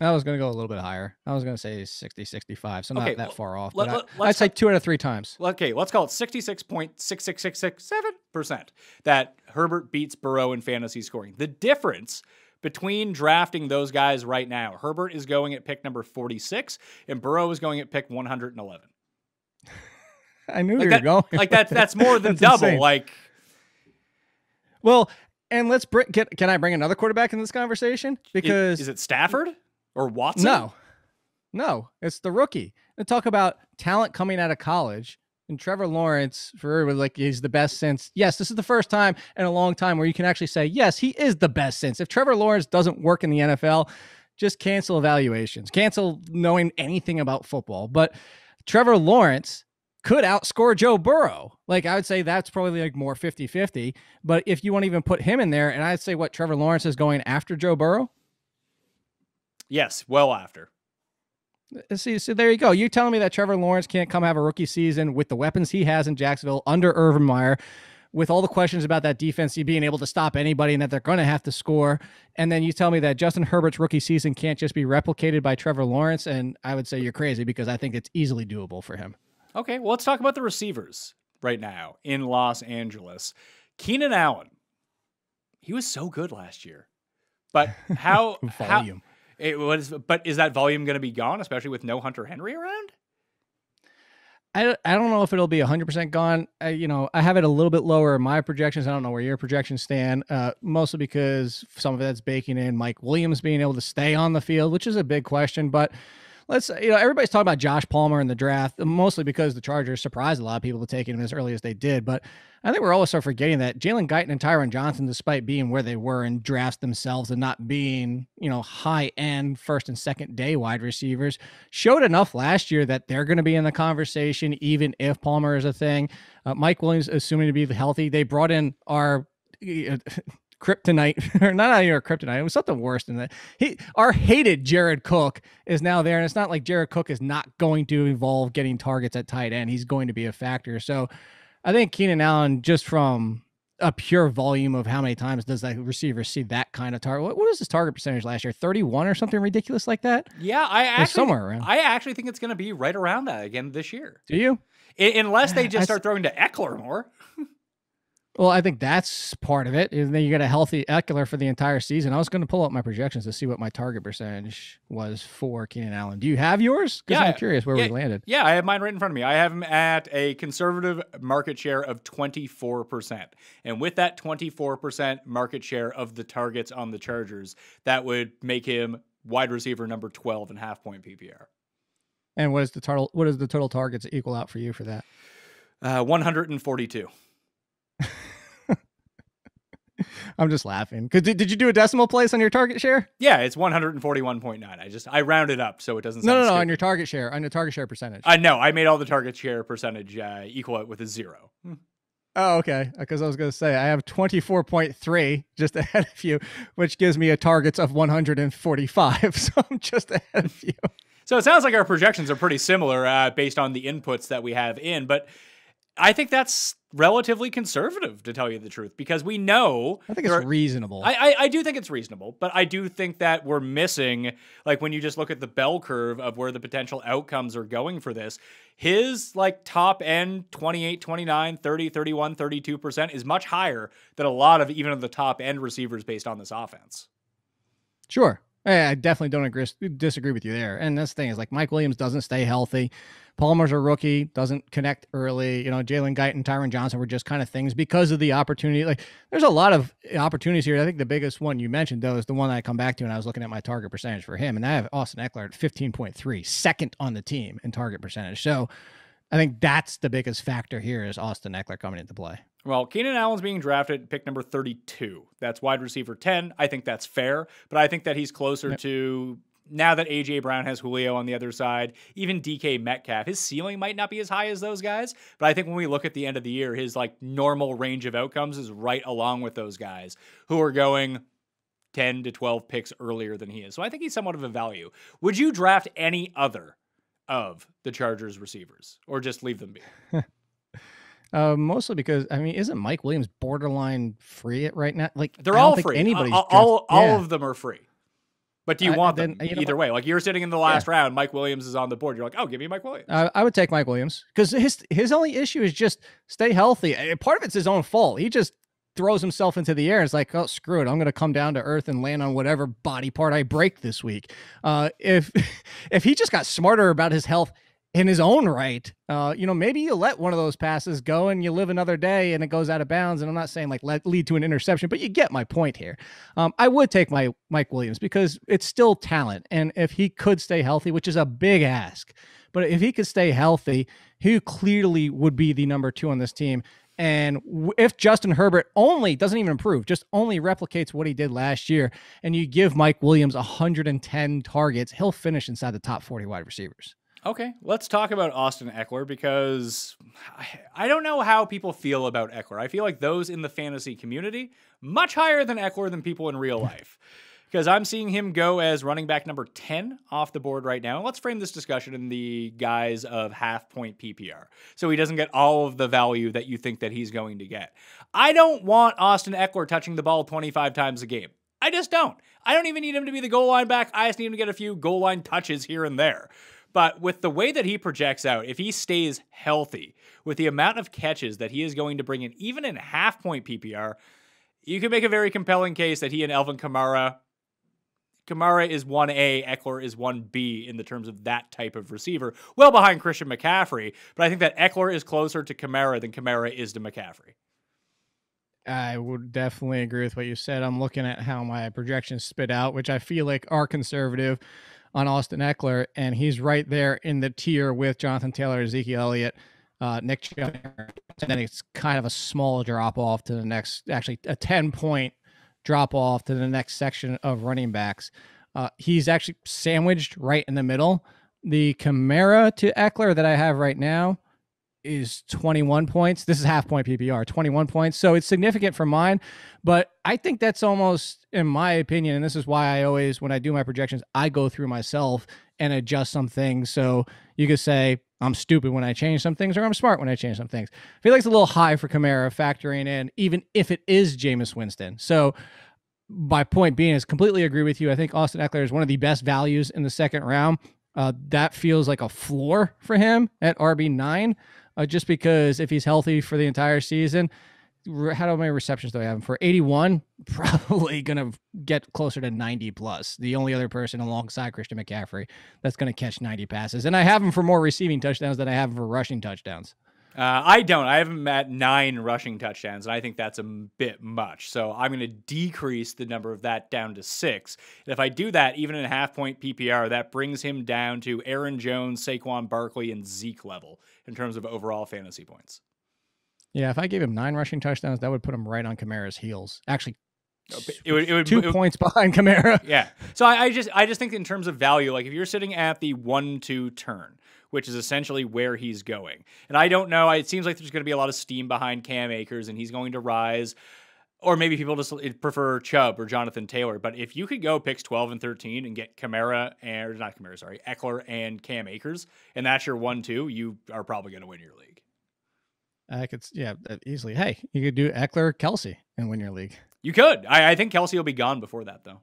I was going to go a little bit higher. I was going to say 60, 65, so not that far off. But I'd say 2 out of 3 times. Okay, let's call it 66.66667% that Herbert beats Burrow in fantasy scoring. The difference between drafting those guys right now, Herbert is going at pick number 46, and Burrow is going at pick 111. I knew you were going. Like that's more than double. Insane. Like, well, and let's can I bring another quarterback in this conversation? Because is it Stafford? Or Watson? No, it's the rookie. They talk about talent coming out of college, and Trevor Lawrence, for everybody, like he's the best since. Yes, this is the first time in a long time where you can actually say, yes, he is the best since. If Trevor Lawrence doesn't work in the NFL, just cancel evaluations, cancel knowing anything about football. But Trevor Lawrence could outscore Joe Burrow. Like I would say that's probably like more 50-50. But if you want to even put him in there, and I'd say what Trevor Lawrence is going after Joe Burrow. Yes, well after. See, so there you go. You're telling me that Trevor Lawrence can't come have a rookie season with the weapons he has in Jacksonville under Urban Meyer, with all the questions about that defense, being able to stop anybody and that they're going to have to score. And then you tell me that Justin Herbert's rookie season can't just be replicated by Trevor Lawrence. And I would say you're crazy because I think it's easily doable for him. Okay, well, let's talk about the receivers right now in Los Angeles. Keenan Allen, he was so good last year. But volume. But is that volume going to be gone, especially with no Hunter Henry around? I don't know if it'll be 100% gone. I have it a little bit lower in my projections. I don't know where your projections stand, mostly because some of that's baking in Mike Williams being able to stay on the field, which is a big question. But everybody's talking about Josh Palmer in the draft, mostly because the Chargers surprised a lot of people to taking him as early as they did. But I think we're also forgetting that Jalen Guyton and Tyron Johnson, despite being where they were in drafts themselves and not being, high-end first and second day wide receivers, showed enough last year that they're going to be in the conversation, even if Palmer is a thing. Mike Williams, assuming to be healthy, they brought in our kryptonite, or not even a kryptonite. It was something worse than that. Our hated Jared Cook is now there, and it's not like Jared Cook is not going to involve getting targets at tight end. He's going to be a factor. So I think Keenan Allen, just from a pure volume of how many times does that receiver see that kind of target? What was his target percentage last year? 31 or something ridiculous like that? Yeah, somewhere around. I actually think it's going to be right around that again this year. Do you? Unless they just start throwing to Eckler more. Well, I think that's part of it. And then you get a healthy Eckler for the entire season. I was going to pull up my projections to see what my target percentage was for Keenan Allen. Do you have yours? Because I'm curious where we landed. Yeah, I have mine right in front of me. I have him at a conservative market share of 24%. And with that 24% market share of the targets on the Chargers, that would make him wide receiver number 12 in half-point PPR. And what is the total targets equal out for you for that? 142. I'm just laughing. Did you do a decimal place on your target share? Yeah, it's 141.9. I rounded up so it doesn't sound No, stupid. on your target share percentage. No, I made all the target share percentage equal it with a 0. Oh, okay. Because I was going to say I have 24.3 just ahead of you, which gives me a targets of 145. So I'm just ahead of you. So it sounds like our projections are pretty similar based on the inputs that we have in, but I think that's relatively conservative, to tell you the truth, because we know... I think it's reasonable. I do think it's reasonable, but I do think that we're missing, like when you just look at the bell curve of where the potential outcomes are going for this, his like top end 28, 29, 30, 31, 32% is much higher than a lot of even of the top end receivers based on this offense. Sure. I definitely don't disagree with you there. And this thing is like Mike Williams doesn't stay healthy. Palmer's a rookie, doesn't connect early. You know, Jalen Guyton, Tyron Johnson were just kind of things because of the opportunity. Like there's a lot of opportunities here. I think the biggest one you mentioned though is the one that I come back to when I was looking at my target percentage for him. And I have Austin Eckler at 15.3, second on the team in target percentage. So I think that's the biggest factor here is Austin Eckler coming into play. Well, Keenan Allen's being drafted pick number 32. That's wide receiver 10. I think that's fair, but I think that he's closer to, now that A.J. Brown has Julio on the other side, even DK Metcalf, his ceiling might not be as high as those guys, but I think when we look at the end of the year, his like normal range of outcomes is right along with those guys who are going 10 to 12 picks earlier than he is. So I think he's somewhat of a value. Would you draft any other of the Chargers receivers or just leave them be? Mostly because I mean, isn't Mike Williams borderline free it right now? Like they're I don't all think free. Anybody's all of them are free. But do you want them either way? Like you're sitting in the last round, Mike Williams is on the board. You're like, oh, give me Mike Williams. I would take Mike Williams because his only issue is just stay healthy. Part of it's his own fault. He just throws himself into the air. It's like, oh, screw it. I'm going to come down to earth and land on whatever body part I break this week. If he just got smarter about his health in his own right, maybe you let one of those passes go and you live another day and it goes out of bounds. And I'm not saying like lead to an interception, but you get my point here. I would take my Mike Williams because it's still talent. And if he could stay healthy, which is a big ask, but if he could stay healthy, he clearly would be the number 2 on this team. And if Justin Herbert only doesn't even improve, just only replicates what he did last year, and you give Mike Williams 110 targets, he'll finish inside the top 40 wide receivers. Okay, let's talk about Austin Eckler because I don't know how people feel about Eckler. I feel like those in the fantasy community, much higher than Eckler than people in real life. Because I'm seeing him go as running back number 10 off the board right now. Let's frame this discussion in the guise of half-point PPR, so he doesn't get all of the value that you think that he's going to get. I don't want Austin Eckler touching the ball 25 times a game. I just don't. I don't even need him to be the goal line back. I just need him to get a few goal line touches here and there. But with the way that he projects out, if he stays healthy, with the amount of catches that he is going to bring in, even in half-point PPR, you can make a very compelling case that he and Alvin Kamara is 1A, Eckler is 1B in the terms of that type of receiver, well behind Christian McCaffrey. But I think that Eckler is closer to Kamara than Kamara is to McCaffrey. I would definitely agree with what you said. I'm looking at how my projections spit out, which I feel like are conservative on Austin Eckler, and he's right there in the tier with Jonathan Taylor, Ezekiel Elliott, Nick Chubb, and then it's kind of a small drop-off to the next, actually a 10-point drop-off to the next section of running backs. He's actually sandwiched right in the middle. The Kamara to Eckler that I have right now is 21 points. This is half-point PPR, 21 points. So it's significant for mine, but I think that's almost, in my opinion, and this is why I always, when I do my projections, I go through myself and adjust some things. So you could say I'm stupid when I change some things or I'm smart when I change some things. I feel like it's a little high for Kamara factoring in, even if it is Jameis Winston. So my point being is completely agree with you. I think Austin Eckler is one of the best values in the second round. That feels like a floor for him at RB9. Just because if he's healthy for the entire season, how many receptions do I have him for? 81, probably going to get closer to 90 plus. The only other person alongside Christian McCaffrey that's going to catch 90 passes. And I have him for more receiving touchdowns than I have him for rushing touchdowns. I don't. I have him at 9 rushing touchdowns, and I think that's a bit much. So I'm going to decrease the number of that down to 6. And if I do that, even in a half-point PPR, that brings him down to Aaron Jones, Saquon Barkley, and Zeke level in terms of overall fantasy points. Yeah, if I gave him 9 rushing touchdowns, that would put him right on Kamara's heels. Actually, It would 2 points behind Kamara. Yeah. So I just think in terms of value, like if you're sitting at the 1-2 turn, which is essentially where he's going, and I don't know, it seems like there's going to be a lot of steam behind Cam Akers, and he's going to rise. Or maybe people just prefer Chubb or Jonathan Taylor. But if you could go picks 12 and 13 and get Eckler and Cam Akers, and that's your 1-2, you are probably going to win your league. I could, yeah, easily. Hey, you could do Eckler, Kelsey, and win your league. You could. I think Kelsey will be gone before that, though.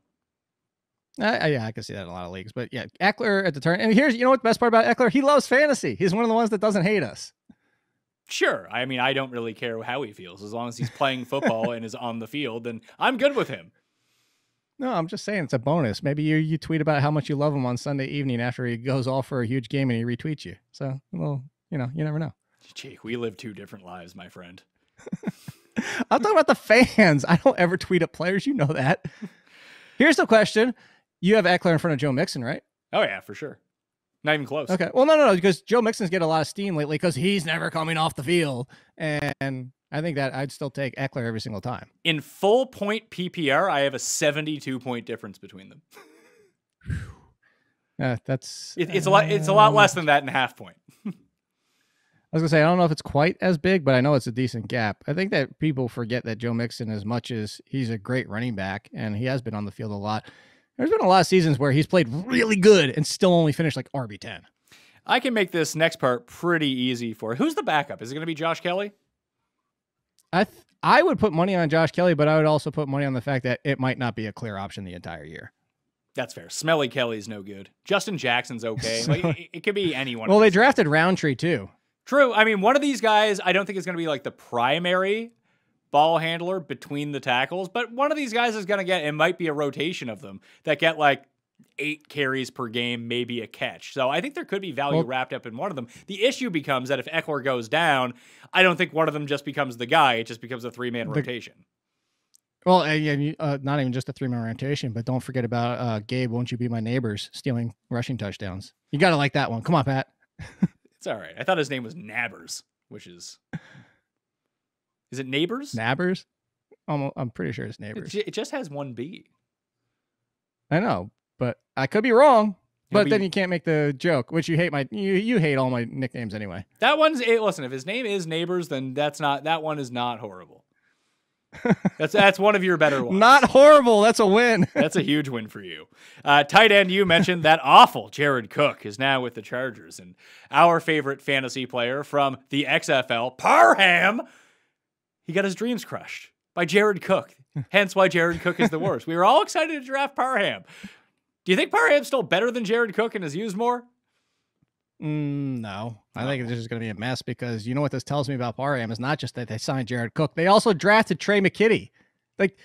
Yeah, I can see that in a lot of leagues. But yeah, Eckler at the turn. And here's, you know what the best part about Eckler? He loves fantasy. He's one of the ones that doesn't hate us. Sure. I mean, I don't really care how he feels. As long as he's playing football and is on the field, then I'm good with him. No, I'm just saying it's a bonus. Maybe you tweet about how much you love him on Sunday evening after he goes off for a huge game and he retweets you. So, well, you never know. Jake, we live 2 different lives, my friend. I'm talking about the fans. I don't ever tweet at players. You know that. Here's the question. You have Eckler in front of Joe Mixon, right? Oh, yeah, for sure. Not even close. Okay. Well, no, because Joe Mixon's getting a lot of steam lately because he's never coming off the field. And I think that I'd still take Eckler every single time. In full point PPR, I have a 72-point difference between them. It's a lot less than that in half point. I was gonna say, I don't know if it's quite as big, but I know it's a decent gap. I think that people forget that Joe Mixon, as much as he's a great running back and he has been on the field a lot, there's been a lot of seasons where he's played really good and still only finished like RB10. I can make this next part pretty easy for who's the backup? Is it going to be Josh Kelly? I would put money on Josh Kelly, but I would also put money on the fact that it might not be a clear option the entire year. That's fair. Smelly Kelly's no good. Justin Jackson's okay. Like, it could be anyone. Well, they drafted Roundtree too. True. I mean, one of these guys, I don't think is going to be like the primary ball handler between the tackles, but one of these guys is going to get, it might be a rotation of them that get like 8 carries per game, maybe a catch. So I think there could be value wrapped up in one of them. The issue becomes that if Eckler goes down, I don't think one of them just becomes the guy. It just becomes a 3-man rotation. Well, not even just a 3-man rotation, but don't forget about Gabe, Won't You Be My Neighbors, stealing rushing touchdowns. You got to like that one. Come on, Pat. It's all right. I thought his name was Nabbers, which is it Neighbors? Nabbers? I'm pretty sure it's Neighbors. It just has 1 B. I know, but I could be wrong. But then you can't make the joke, which you hate you hate all my nicknames anyway. That one's listen, if his name is Neighbors, then that one is not horrible. That's one of your better ones. Not horrible. That's a win. That's a huge win for you. Tight end, you mentioned that awful Jared Cook is now with the Chargers, and our favorite fantasy player from the XFL, Parham, he got his dreams crushed by Jared Cook. Hence why Jared Cook is the worst. We were all excited to draft Parham. Do you think Parham's still better than Jared Cook and is used more? No. I think it's just going to be a mess because you know what this tells me about Parham is not just that they signed Jared Cook. They also drafted Trey McKitty. Like,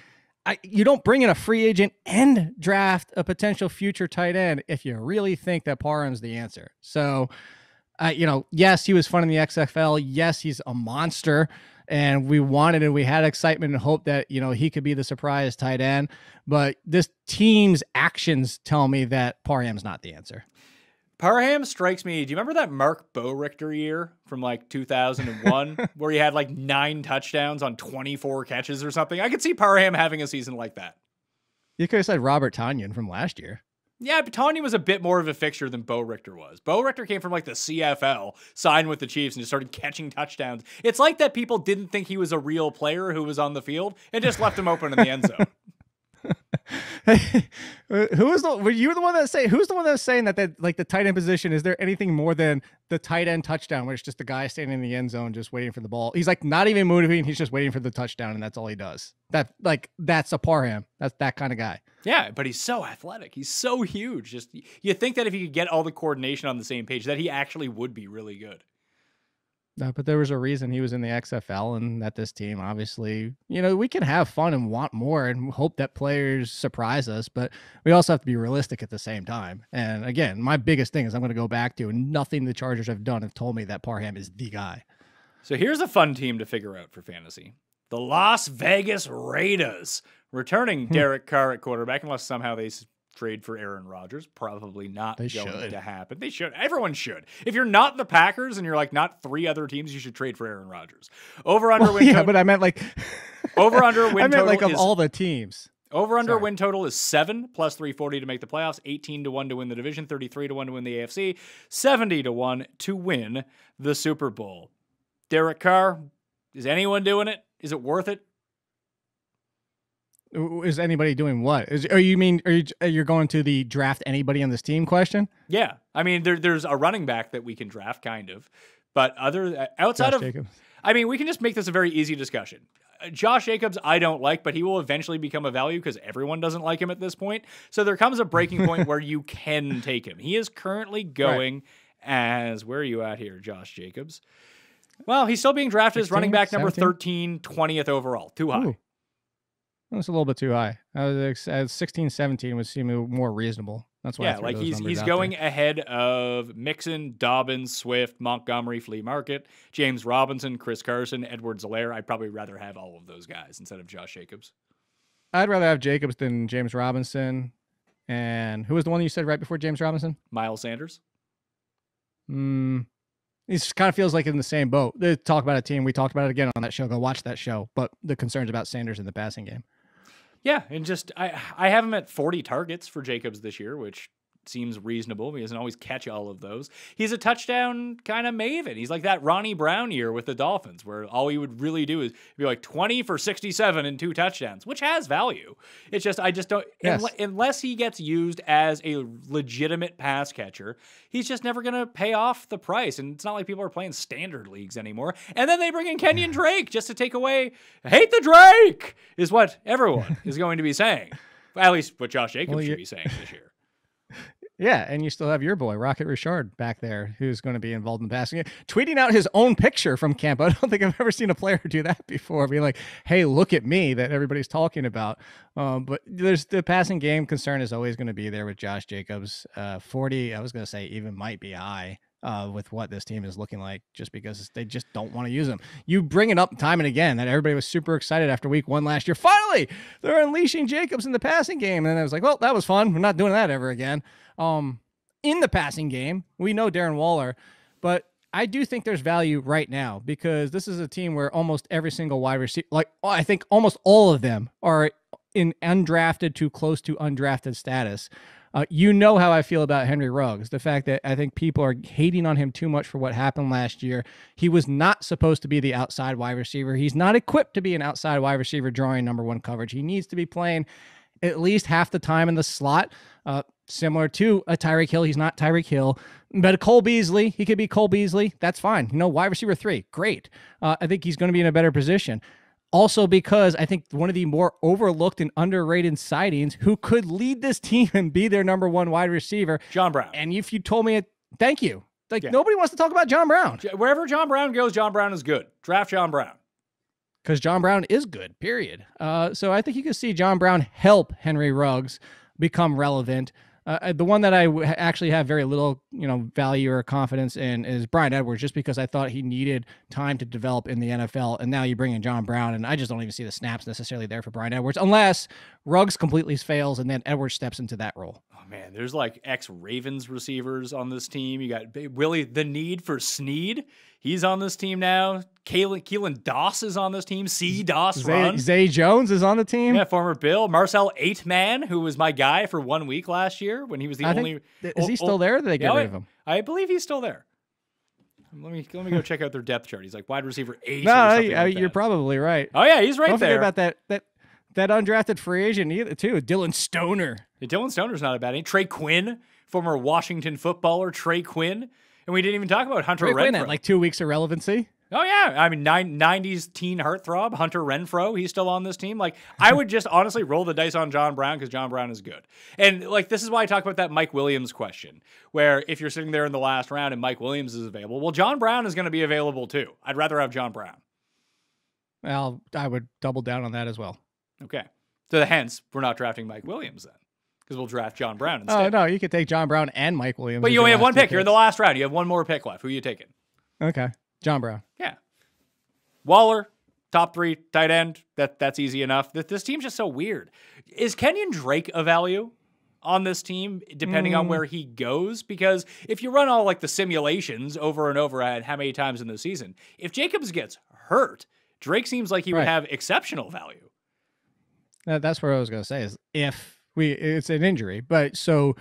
you don't bring in a free agent and draft a potential future tight end if you really think that Parham's the answer. So, yes, he was fun in the XFL. Yes, he's a monster. And we wanted and we had excitement and hope that, he could be the surprise tight end. But this team's actions tell me that Parham's not the answer. Parham strikes me. Do you remember that Mark Boerichter year from like 2001 where he had like 9 touchdowns on 24 catches or something? I could see Parham having a season like that. You could have said Robert Tonyan from last year. Yeah, but Tonyan was a bit more of a fixture than Boerichter was. Boerichter came from like the CFL, signed with the Chiefs, and just started catching touchdowns. It's like that people didn't think he was a real player who was on the field and just left him open in the end zone. Who's the one that's saying that like the tight end position, is there anything more than the tight end touchdown where it's just the guy standing in the end zone just waiting for the ball? He's like not even moving, he's just waiting for the touchdown and that's all he does. That's a Parham. That's that kind of guy. Yeah, but he's so athletic. He's so huge. Just you think that if he could get all the coordination on the same page that he actually would be really good. No, but there was a reason he was in the XFL and that this team, obviously, we can have fun and want more and hope that players surprise us, but we also have to be realistic at the same time. And again, my biggest thing is I'm going to go back to nothing the Chargers have done have told me that Parham is the guy. So here's a fun team to figure out for fantasy. The Las Vegas Raiders returning Derek Carr at quarterback, unless somehow they trade for Aaron Rodgers. Probably not They going should. to happen. They should. Everyone should. If you're not the Packers and you're like not 3 other teams, you should trade for Aaron Rodgers. Over under win Yeah, total. but I meant like Over under win I meant total like of is all the teams. over under Sorry. win total is 7 plus 340 to make the playoffs, 18 to 1 to win the division, 33 to 1 to win the AFC, 70 to 1 to win the Super Bowl. Derek Carr, is anyone doing it? Is it worth it? Is anybody doing what? Are you going to the draft anybody on this team question? Yeah. I mean, there's a running back that we can draft, kind of. But outside Josh of Jacobs. I mean, we can just make this a very easy discussion. Josh Jacobs, I don't like, but he will eventually become a value because everyone doesn't like him at this point. So there comes a breaking point where you can take him. He is currently going as, where are you at here, Josh Jacobs? Well, he's still being drafted as running 16, back number 17? 13, 20th overall. Too high. Ooh. That's a little bit too high. I was 16, 17 would seem more reasonable. That's why. Yeah, like he's going ahead of Mixon, Dobbins, Swift, Montgomery, Flea Market, James Robinson, Chris Carson, Edwards-Helaire. I'd probably rather have all of those guys instead of Josh Jacobs. I'd rather have Jacobs than James Robinson. And who was the one you said right before James Robinson? Miles Sanders. He kind of feels like in the same boat. They talk about a team. We talked about it again on that show. Go watch that show. But the concerns about Sanders in the passing game. Yeah, and just I have him at 40 targets for Jacobs this year, which seems reasonable. He doesn't always catch all of those. He's a touchdown kind of maven. He's like that Ronnie Brown year with the Dolphins, where all he would really do is be like 20 for 67 and 2 touchdowns, which has value. It's just I just don't Yes. unless he gets used as a legitimate pass catcher, he's just never going to pay off the price. And it's not like people are playing standard leagues anymore. And then they bring in Kenyon Drake just to take away. Hate the Drake is what everyone is going to be saying. At least what Josh Jacobs should be saying this year. Yeah, and you still have your boy, Rocket Richard, back there, who's going to be involved in the passing game, tweeting out his own picture from camp. I don't think I've ever seen a player do that before, being like, hey, look at me, that everybody's talking about. But there's the passing game concern is always going to be there with Josh Jacobs. 40, I was going to say, even might be high with what this team is looking like, just because they just don't want to use him. You bring it up time and again that everybody was super excited after week 1 last year. Finally, they're unleashing Jacobs in the passing game. And I was like, well, that was fun. We're not doing that ever again. In the passing game, we know Darren Waller, but I do think there's value right now because this is a team where almost every single wide receiver, I think almost all of them are in undrafted to close to undrafted status. You know how I feel about Henry Ruggs, the fact that I think people are hating on him too much for what happened last year. He was not supposed to be the outside wide receiver. He's not equipped to be an outside wide receiver drawing number 1 coverage. He needs to be playing at least half the time in the slot, similar to a Tyreek Hill. He's not Tyreek Hill, but a Cole Beasley, he could be Cole Beasley. That's fine. Wide receiver 3, great. I think he's going to be in a better position. Also because I think one of the more overlooked and underrated sightings who could lead this team and be their number 1 wide receiver. John Brown. And if you told me thank you. Nobody wants to talk about John Brown. Wherever John Brown goes, John Brown is good. Draft John Brown. Because John Brown is good, period. So I think you can see John Brown help Henry Ruggs become relevant. The one that I actually have very little, value or confidence in is Bryan Edwards, just because I thought he needed time to develop in the NFL. And now you bring in John Brown, and I just don't even see the snaps necessarily there for Bryan Edwards, unless Ruggs completely fails and then Edwards steps into that role. Oh, man, there's like ex-Ravens receivers on this team. You got Willie, the need for Snead. He's on this team now. Keelan Doss is on this team. Doss run. Zay Jones is on the team. Yeah, former Bill. Marcel Aitman, who was my guy for 1 week last year when he was the only. Is he still there? Or did they get rid of him? I believe he's still there. Let me go check out their depth chart. He's like wide receiver 8. No, you're probably right. Oh yeah, he's right Don't there. Don't forget about that undrafted free agent either too, Dylan Stoner. Yeah, Dylan Stoner's not a bad name. Trey Quinn, former Washington footballer Trey Quinn. And we didn't even talk about Hunter Renfrow. Had like 2 weeks of relevancy. Oh, yeah. I mean, 90s teen heartthrob, Hunter Renfrow. He's still on this team. Like, I would just honestly roll the dice on John Brown because John Brown is good. And, this is why I talk about that Mike Williams question, where if you're sitting there in the last round and Mike Williams is available, well, John Brown is going to be available too. I'd rather have John Brown. Well, I would double down on that as well. Okay. So, hence, we're not drafting Mike Williams then. Because we'll draft John Brown instead. Oh, no, you could take John Brown and Mike Williams. But you only have 1 pick. You're in the last round. You have 1 more pick left. Who are you taking? Okay. John Brown. Yeah. Waller, top 3, tight end. That's easy enough. This team's just so weird. Is Kenyon Drake a value? on this team, depending on where he goes. Because if you run all like the simulations over and over at how many times in the season, if Jacobs gets hurt, Drake seems like he would have exceptional value. That's what I was going to say is it's an injury, but so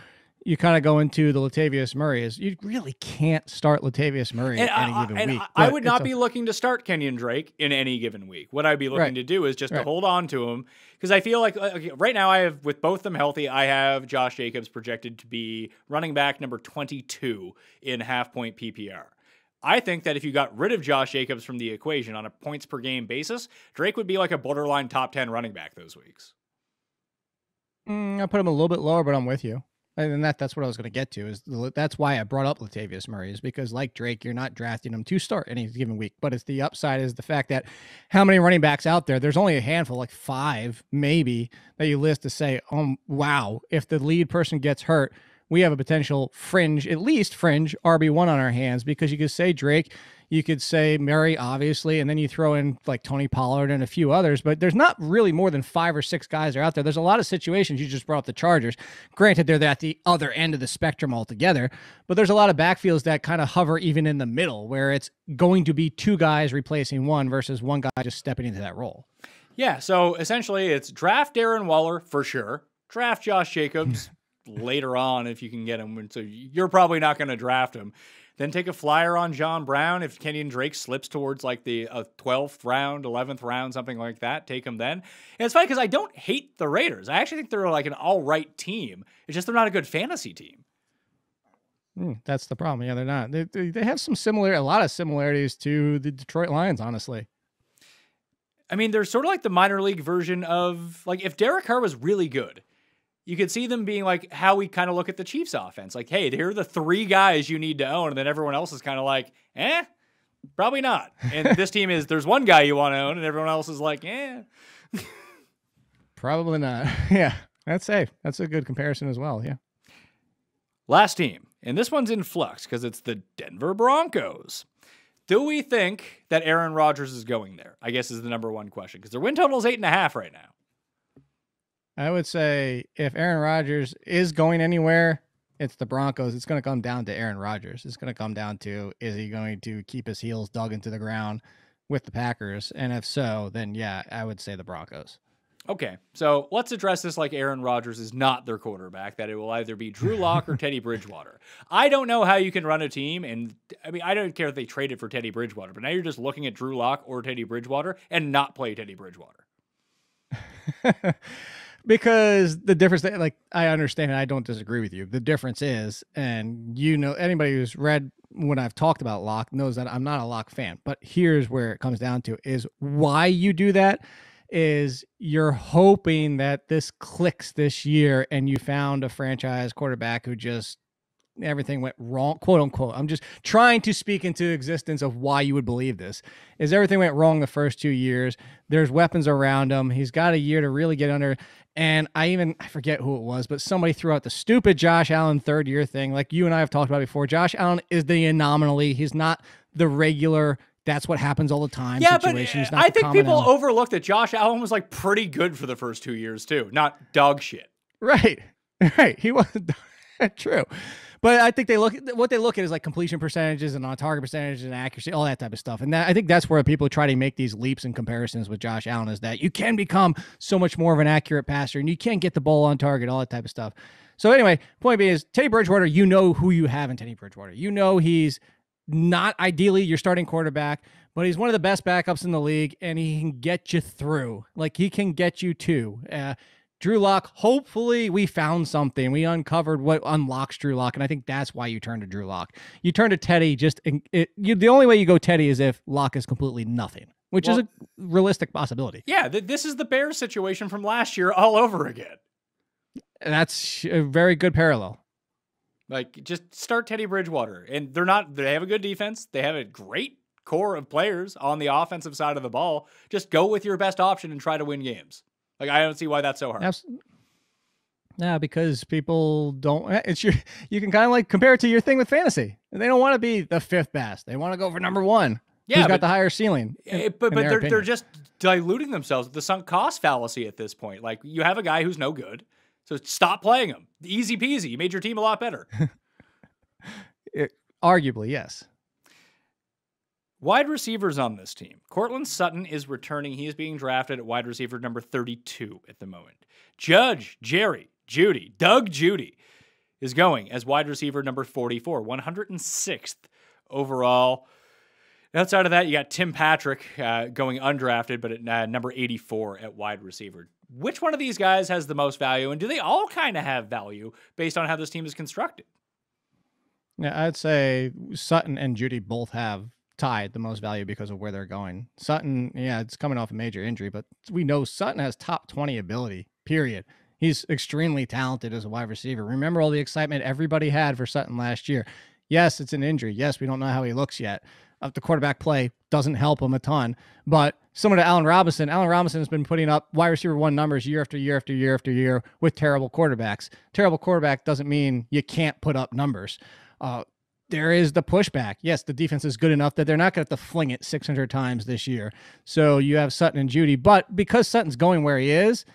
you kind of go into the Latavius Murray is you really can't start Latavius Murray in any given week. I would not be looking to start Kenyon Drake in any given week. What I'd be looking to do is just to hold on to him because I feel like right now I have, with both of them healthy, I have Josh Jacobs projected to be running back number 22 in half-point PPR. I think that if you got rid of Josh Jacobs from the equation on a points per game basis, Drake would be like a borderline top 10 running back those weeks. I put him a little bit lower, but I'm with you. And that's what I was going to get to is that's why I brought up Latavius Murray is because like Drake, you're not drafting him to start any given week, but it's the upside is the fact that how many running backs out there, there's only a handful, like 5 maybe that you list to say, wow, if the lead person gets hurt, we have a potential at least fringe RB1 on our hands because you could say Drake, you could say Murray, obviously, and then you throw in like Tony Pollard and a few others, but there's not really more than 5 or 6 guys are out there. There's a lot of situations. You just brought up the Chargers. Granted, they're at the other end of the spectrum altogether, but there's a lot of backfields that kind of hover even in the middle where it's going to be 2 guys replacing one versus one guy just stepping into that role. Yeah, so essentially it's draft Darren Waller for sure, draft Josh Jacobs later on if you can get him, so you're probably not going to draft him. Then take a flyer on John Brown. If Kenyon Drake slips towards like the 12th round, 11th round, something like that, take him then. And it's funny because I don't hate the Raiders. I actually think they're like an all right team. It's just they're not a good fantasy team. That's the problem. Yeah, they're not. They have a lot of similarities to the Detroit Lions, honestly. I mean, they're sort of like the minor league version of like if Derek Carr was really good, you could see them being like how we kind of look at the Chiefs offense. Like, hey, here are the 3 guys you need to own. And then everyone else is kind of like, probably not. And this team there's one guy you want to own and everyone else is like, Probably not. Yeah, that's safe. That's a good comparison as well. Yeah. Last team. And this one's in flux because it's the Denver Broncos. Do we think that Aaron Rodgers is going there? I guess is the number one question because their win total is 8.5 right now. I would say if Aaron Rodgers is going anywhere, it's the Broncos. It's going to come down to Aaron Rodgers. It's going to come down to, is he going to keep his heels dug into the ground with the Packers? And if so, then yeah, I would say the Broncos. Okay, so let's address this like Aaron Rodgers is not their quarterback, that it will either be Drew Lock or Teddy Bridgewater. I don't know how you can run a team, and I mean, I don't care if they traded for Teddy Bridgewater, but now you're just looking at Drew Lock or Teddy Bridgewater and not play Teddy Bridgewater. Because the difference, like, I understand and I don't disagree with you. The difference is, and you know, anybody who's read when I've talked about Lock knows that I'm not a Lock fan, but here's where it comes down to is why you do that is you're hoping that this clicks this year and you found a franchise quarterback who just everything went wrong, quote unquote. I'm just trying to speak into existence of why you would believe this is everything went wrong the first 2 years. There's weapons around him. He's got a year to really get under. And I forget who it was, but somebody threw out the stupid Josh Allen 3rd year thing. Like you and I have talked about before, Josh Allen is the anomaly. He's not the regular. That's what happens all the time. Yeah, but I think people overlook that Josh Allen was like pretty good for the first 2 years too, not dog shit. Right. He wasn't true. But I think what they look at is like completion percentages and on target percentages and accuracy, all that type of stuff. And I think that's where people try to make these leaps and comparisons with Josh Allen is that you can become so much more of an accurate passer and you can get the ball on target, all that type of stuff. So anyway, point being is Teddy Bridgewater, you know who you have in Teddy Bridgewater. You know he's not ideally your starting quarterback, but he's one of the best backups in the league and he can get you through. Like he can get you to. Drew Lock, hopefully we found something. We uncovered what unlocks Drew Lock, and I think that's why you turn to Drew Lock. You turn to Teddy, the only way you go Teddy is if Lock is completely nothing, which is a realistic possibility. Yeah, this is the Bears situation from last year all over again. That's a very good parallel. Like, just start Teddy Bridgewater. And they have a good defense. They have a great core of players on the offensive side of the ball. Just go with your best option and try to win games. Like, I don't see why that's so hard. Yeah, because people don't. You can kind of like compare it to your thing with fantasy. They don't want to be the 5th best. They want to go for number 1. Yeah, who's got the higher ceiling? But they're just diluting themselves with the sunk cost fallacy at this point. Like, you have a guy who's no good. So stop playing him. Easy peasy. You made your team a lot better. Arguably, yes. Wide receivers on this team. Courtland Sutton is returning. He is being drafted at wide receiver number 32 at the moment. Doug Judy is going as wide receiver number 44, 106th overall. Outside of that, you got Tim Patrick going undrafted, but at number 84 at wide receiver. Which one of these guys has the most value, and do they all kind of have value based on how this team is constructed? Yeah, I'd say Sutton and Judy both have tied the most value because of where they're going. Sutton, yeah, it's coming off a major injury, but we know Sutton has top 20 ability, period. He's extremely talented as a wide receiver. Remember all the excitement everybody had for Sutton last year. Yes, it's an injury. Yes, we don't know how he looks yet. The quarterback play doesn't help him a ton, but similar to Allen Robinson has been putting up wide receiver 1 numbers year after year after year after year with terrible quarterbacks. Terrible quarterback doesn't mean you can't put up numbers. There is the pushback. Yes, the defense is good enough that they're not going to have to fling it 600 times this year. So you have Sutton and Judy, but because Sutton's going where he is,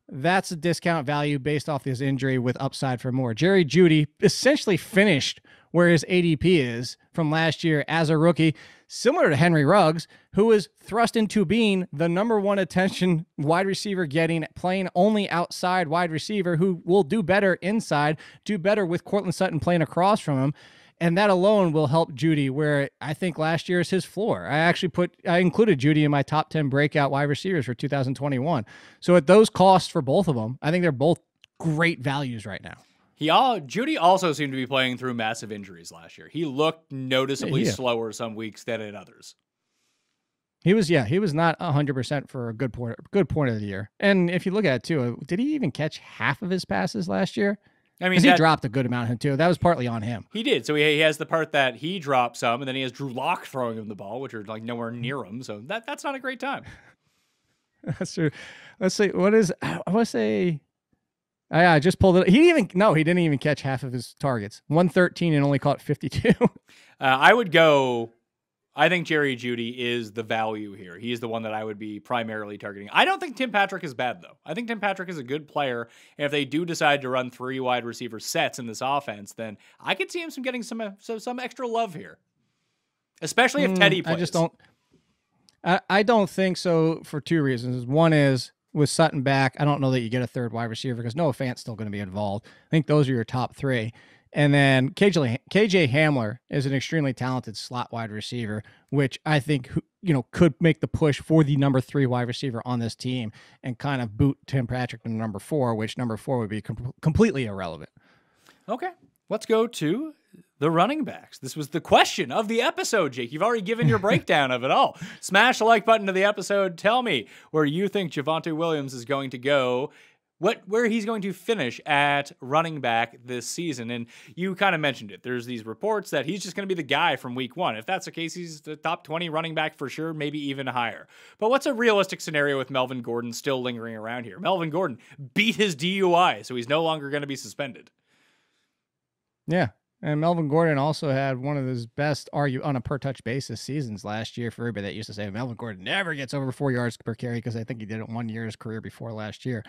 that's a discount value based off his injury with upside for more. Jerry Judy essentially finished where his ADP is from last year as a rookie, similar to Henry Ruggs, who was thrust into being the number 1 attention wide receiver playing only outside wide receiver who will do better inside, do better with Courtland Sutton playing across from him. And that alone will help Judy, where I think last year is his floor. I included Judy in my top 10 breakout wide receivers for 2021. So at those costs for both of them, I think they're both great values right now. Judy also seemed to be playing through massive injuries last year. He looked noticeably slower some weeks than in others. He was not 100% for a good point of the year. And if you look at it too, did he even catch half of his passes last year? I mean, he dropped a good amount too. That was partly on him. He did. So he has the part that he dropped some, and then he has Drew Lock throwing him the ball, which are like nowhere near him. So that's not a great time. That's true. Let's see. I want to say. I just pulled it. He didn't even catch half of his targets. 113 and only caught 52. I think Jerry Judy is the value here. He is the one that I would be primarily targeting. I don't think Tim Patrick is bad, though. I think Tim Patrick is a good player. And if they do decide to run 3 wide receiver sets in this offense, then I could see him getting some extra love here, especially if Teddy plays. I don't think so for 2 reasons. One is with Sutton back, I don't know that you get a 3rd wide receiver because Noah Fant's still going to be involved. I think those are your top 3. And then KJ Hamler is an extremely talented slot wide receiver, which I think could make the push for the number 3 wide receiver on this team and kind of boot Tim Patrick to number 4, which number 4 would be completely irrelevant. Okay, let's go to the running backs. This was the question of the episode, Jake. You've already given your breakdown of it all. Smash the like button to the episode. Tell me where you think Javonte Williams is going to go, where he's going to finish at running back this season. And you kind of mentioned it. There's these reports that he's just going to be the guy from week 1. If that's the case, he's the top 20 running back for sure, maybe even higher. But what's a realistic scenario with Melvin Gordon still lingering around here? Melvin Gordon beat his DUI, so he's no longer going to be suspended. Yeah. And Melvin Gordon also had one of his best on a per touch basis seasons last year. For everybody that used to say Melvin Gordon never gets over 4 yards per carry, because I think he did it 1 year of his career before last year.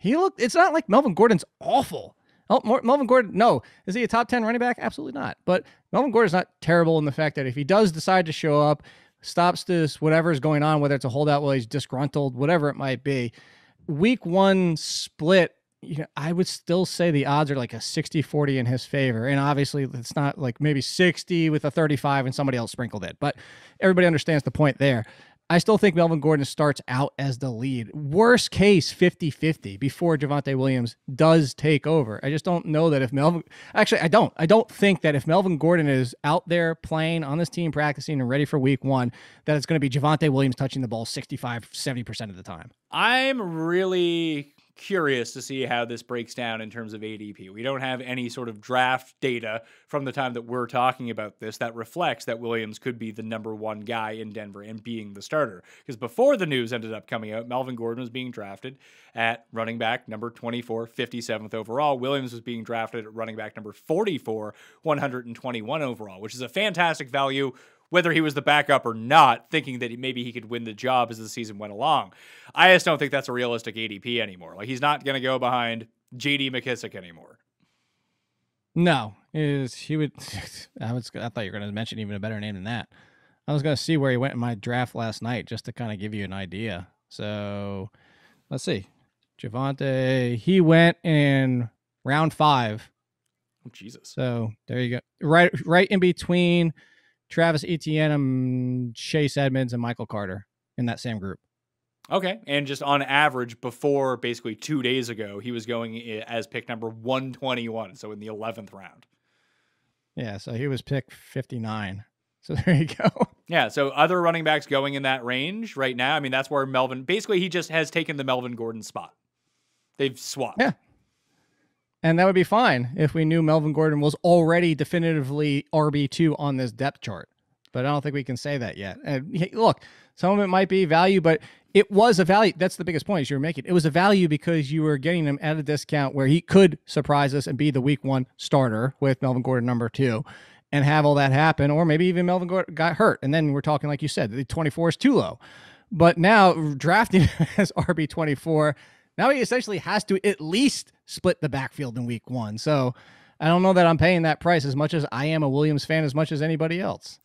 It's not like Melvin Gordon's awful. Melvin Gordon, no. Is he a top 10 running back? Absolutely not. But Melvin Gordon's not terrible in the fact that if he does decide to show up, stops this, whatever is going on, whether it's a holdout while he's disgruntled, whatever it might be, week 1 split, I would still say the odds are like a 60-40 in his favor. And obviously it's not like maybe 60 with a 35 and somebody else sprinkled it. But everybody understands the point there. I still think Melvin Gordon starts out as the lead. Worst case, 50-50 before Javonte Williams does take over. I just don't know that if I don't think that if Melvin Gordon is out there playing on this team, practicing and ready for week 1, that it's going to be Javonte Williams touching the ball 65-70% of the time. I'm really curious to see how this breaks down in terms of ADP. We don't have any sort of draft data from the time that we're talking about this that reflects that Williams could be the number 1 guy in Denver and being the starter. Because before the news ended up coming out, Melvin Gordon was being drafted at running back number 24, 57th overall. Williams was being drafted at running back number 44, 121 overall, which is a fantastic value, whether he was the backup or not, thinking that maybe he could win the job as the season went along. I just don't think that's a realistic ADP anymore. Like, he's not going to go behind J.D. McKissick anymore. No, he would. I thought you were going to mention even a better name than that. I was going to see where he went in my draft last night just to kind of give you an idea. So let's see. Javonte, he went in round 5. Oh, Jesus. So there you go. Right in between Travis Etienne and Chase Edmonds and Michael Carter in that same group. Okay. And just on average, before basically 2 days ago, he was going as pick number 121. So in the 11th round. Yeah. So he was pick 59. So there you go. Yeah. So other running backs going in that range right now. I mean, that's where Melvin, basically he just has taken the Melvin Gordon spot. They've swapped. Yeah. And that would be fine if we knew Melvin Gordon was already definitively RB2 on this depth chart. But I don't think we can say that yet. And look, some of it might be value, but it was a value. That's the biggest point you were making. It was a value because you were getting him at a discount where he could surprise us and be the week 1 starter with Melvin Gordon number 2 and have all that happen. Or maybe even Melvin Gordon got hurt. And then we're talking, like you said, the 24 is too low. But now drafting him as RB24, now he essentially has to at least split the backfield in week 1. So I don't know that I'm paying that price as much as I am a Williams fan, as much as anybody else.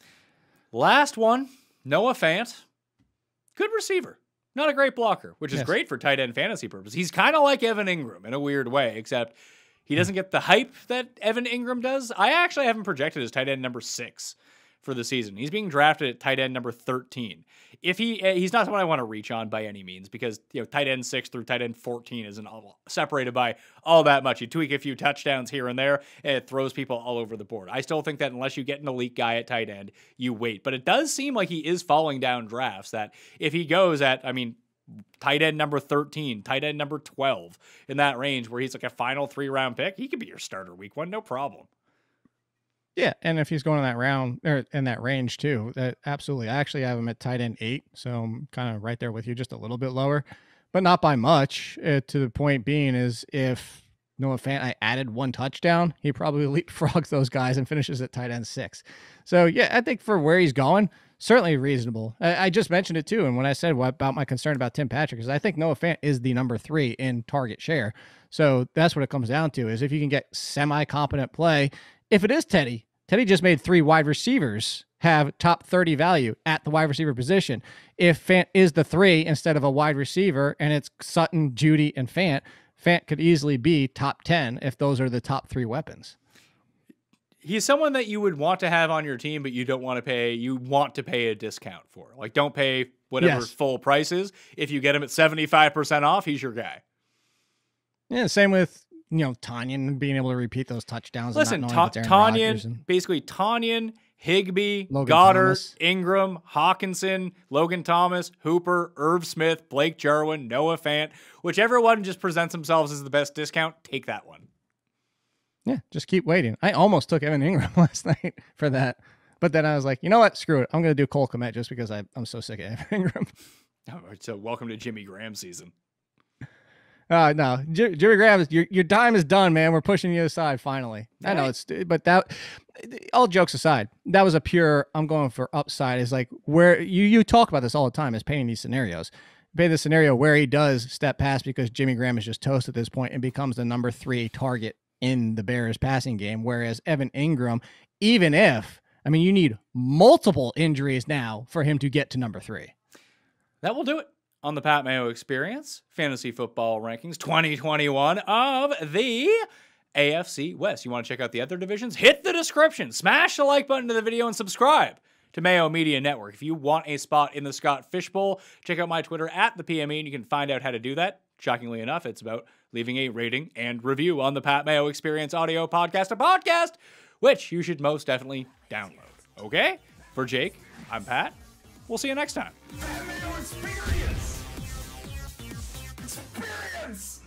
Last one, Noah Fant. Good receiver. Not a great blocker, which is great for tight end fantasy purposes. He's kind of like Evan Ingram in a weird way, except he doesn't get the hype that Evan Ingram does. I actually have him projected as tight end number 6 for the season. He's being drafted at tight end number 13. If he's not someone I want to reach on by any means, because tight end 6 through tight end 14 isn't all separated by all that much. You tweak a few touchdowns here and there, and it throws people all over the board. I still think that unless you get an elite guy at tight end, you wait. But it does seem like he is falling down drafts, that if he goes at, tight end number 13, tight end number 12, in that range where he's like a final 3-round pick, he could be your starter week 1, no problem. Yeah, and if he's going in that round or in that range too, that absolutely. I actually have him at tight end 8, so I'm kind of right there with you, just a little bit lower, but not by much. To the point being is, if Noah Fant, I added 1 touchdown, he probably leapfrogs those guys and finishes at tight end 6. So yeah, I think for where he's going, certainly reasonable. I just mentioned it too, and when I said about my concern about Tim Patrick, is I think Noah Fant is the number 3 in target share. So that's what it comes down to, is if you can get semi-competent play. If it is Teddy just made 3 wide receivers have top 30 value at the wide receiver position. If Fant is the 3 instead of a wide receiver, and it's Sutton, Judy, and Fant could easily be top 10 if those are the top 3 weapons. He's someone that you would want to have on your team, but you don't want to pay. You want to pay a discount for. Like, don't pay whatever full price is. If you get him at 75% off, he's your guy. Yeah, same with Tanyan being able to repeat those touchdowns. Listen, Tanyan, Higbee, Logan Goddard, Thomas. Ingram, Hawkinson, Logan Thomas, Hooper, Irv Smith, Blake Jarwin, Noah Fant. Whichever one just presents themselves as the best discount, take that one. Yeah, just keep waiting. I almost took Evan Ingram last night for that. But then I was like, you know what? Screw it. I'm going to do Cole Kmet just because I'm so sick of Evan Ingram. All right, so welcome to Jimmy Graham season. No, Jimmy Graham, your time is done, man. We're pushing you aside finally. I know but that, all jokes aside, that was a pure, I'm going for upside. Is like where you talk about this all the time, is painting these scenarios. Paint the scenario where he does step past because Jimmy Graham is just toast at this point and becomes the number 3 target in the Bears passing game. Whereas Evan Ingram, even if, you need multiple injuries now for him to get to number 3. That will do it on the Pat Mayo Experience Fantasy Football Rankings 2021 of the AFC West. You want to check out the other divisions? Hit the description, smash the like button to the video, and subscribe to Mayo Media Network. If you want a spot in the Scott Fishbowl, check out my Twitter at the PME, and you can find out how to do that. Shockingly enough, it's about leaving a rating and review on the Pat Mayo Experience Audio Podcast, a podcast which you should most definitely download. Okay? For Jake, I'm Pat. We'll see you next time. Mayo Experience! Experience!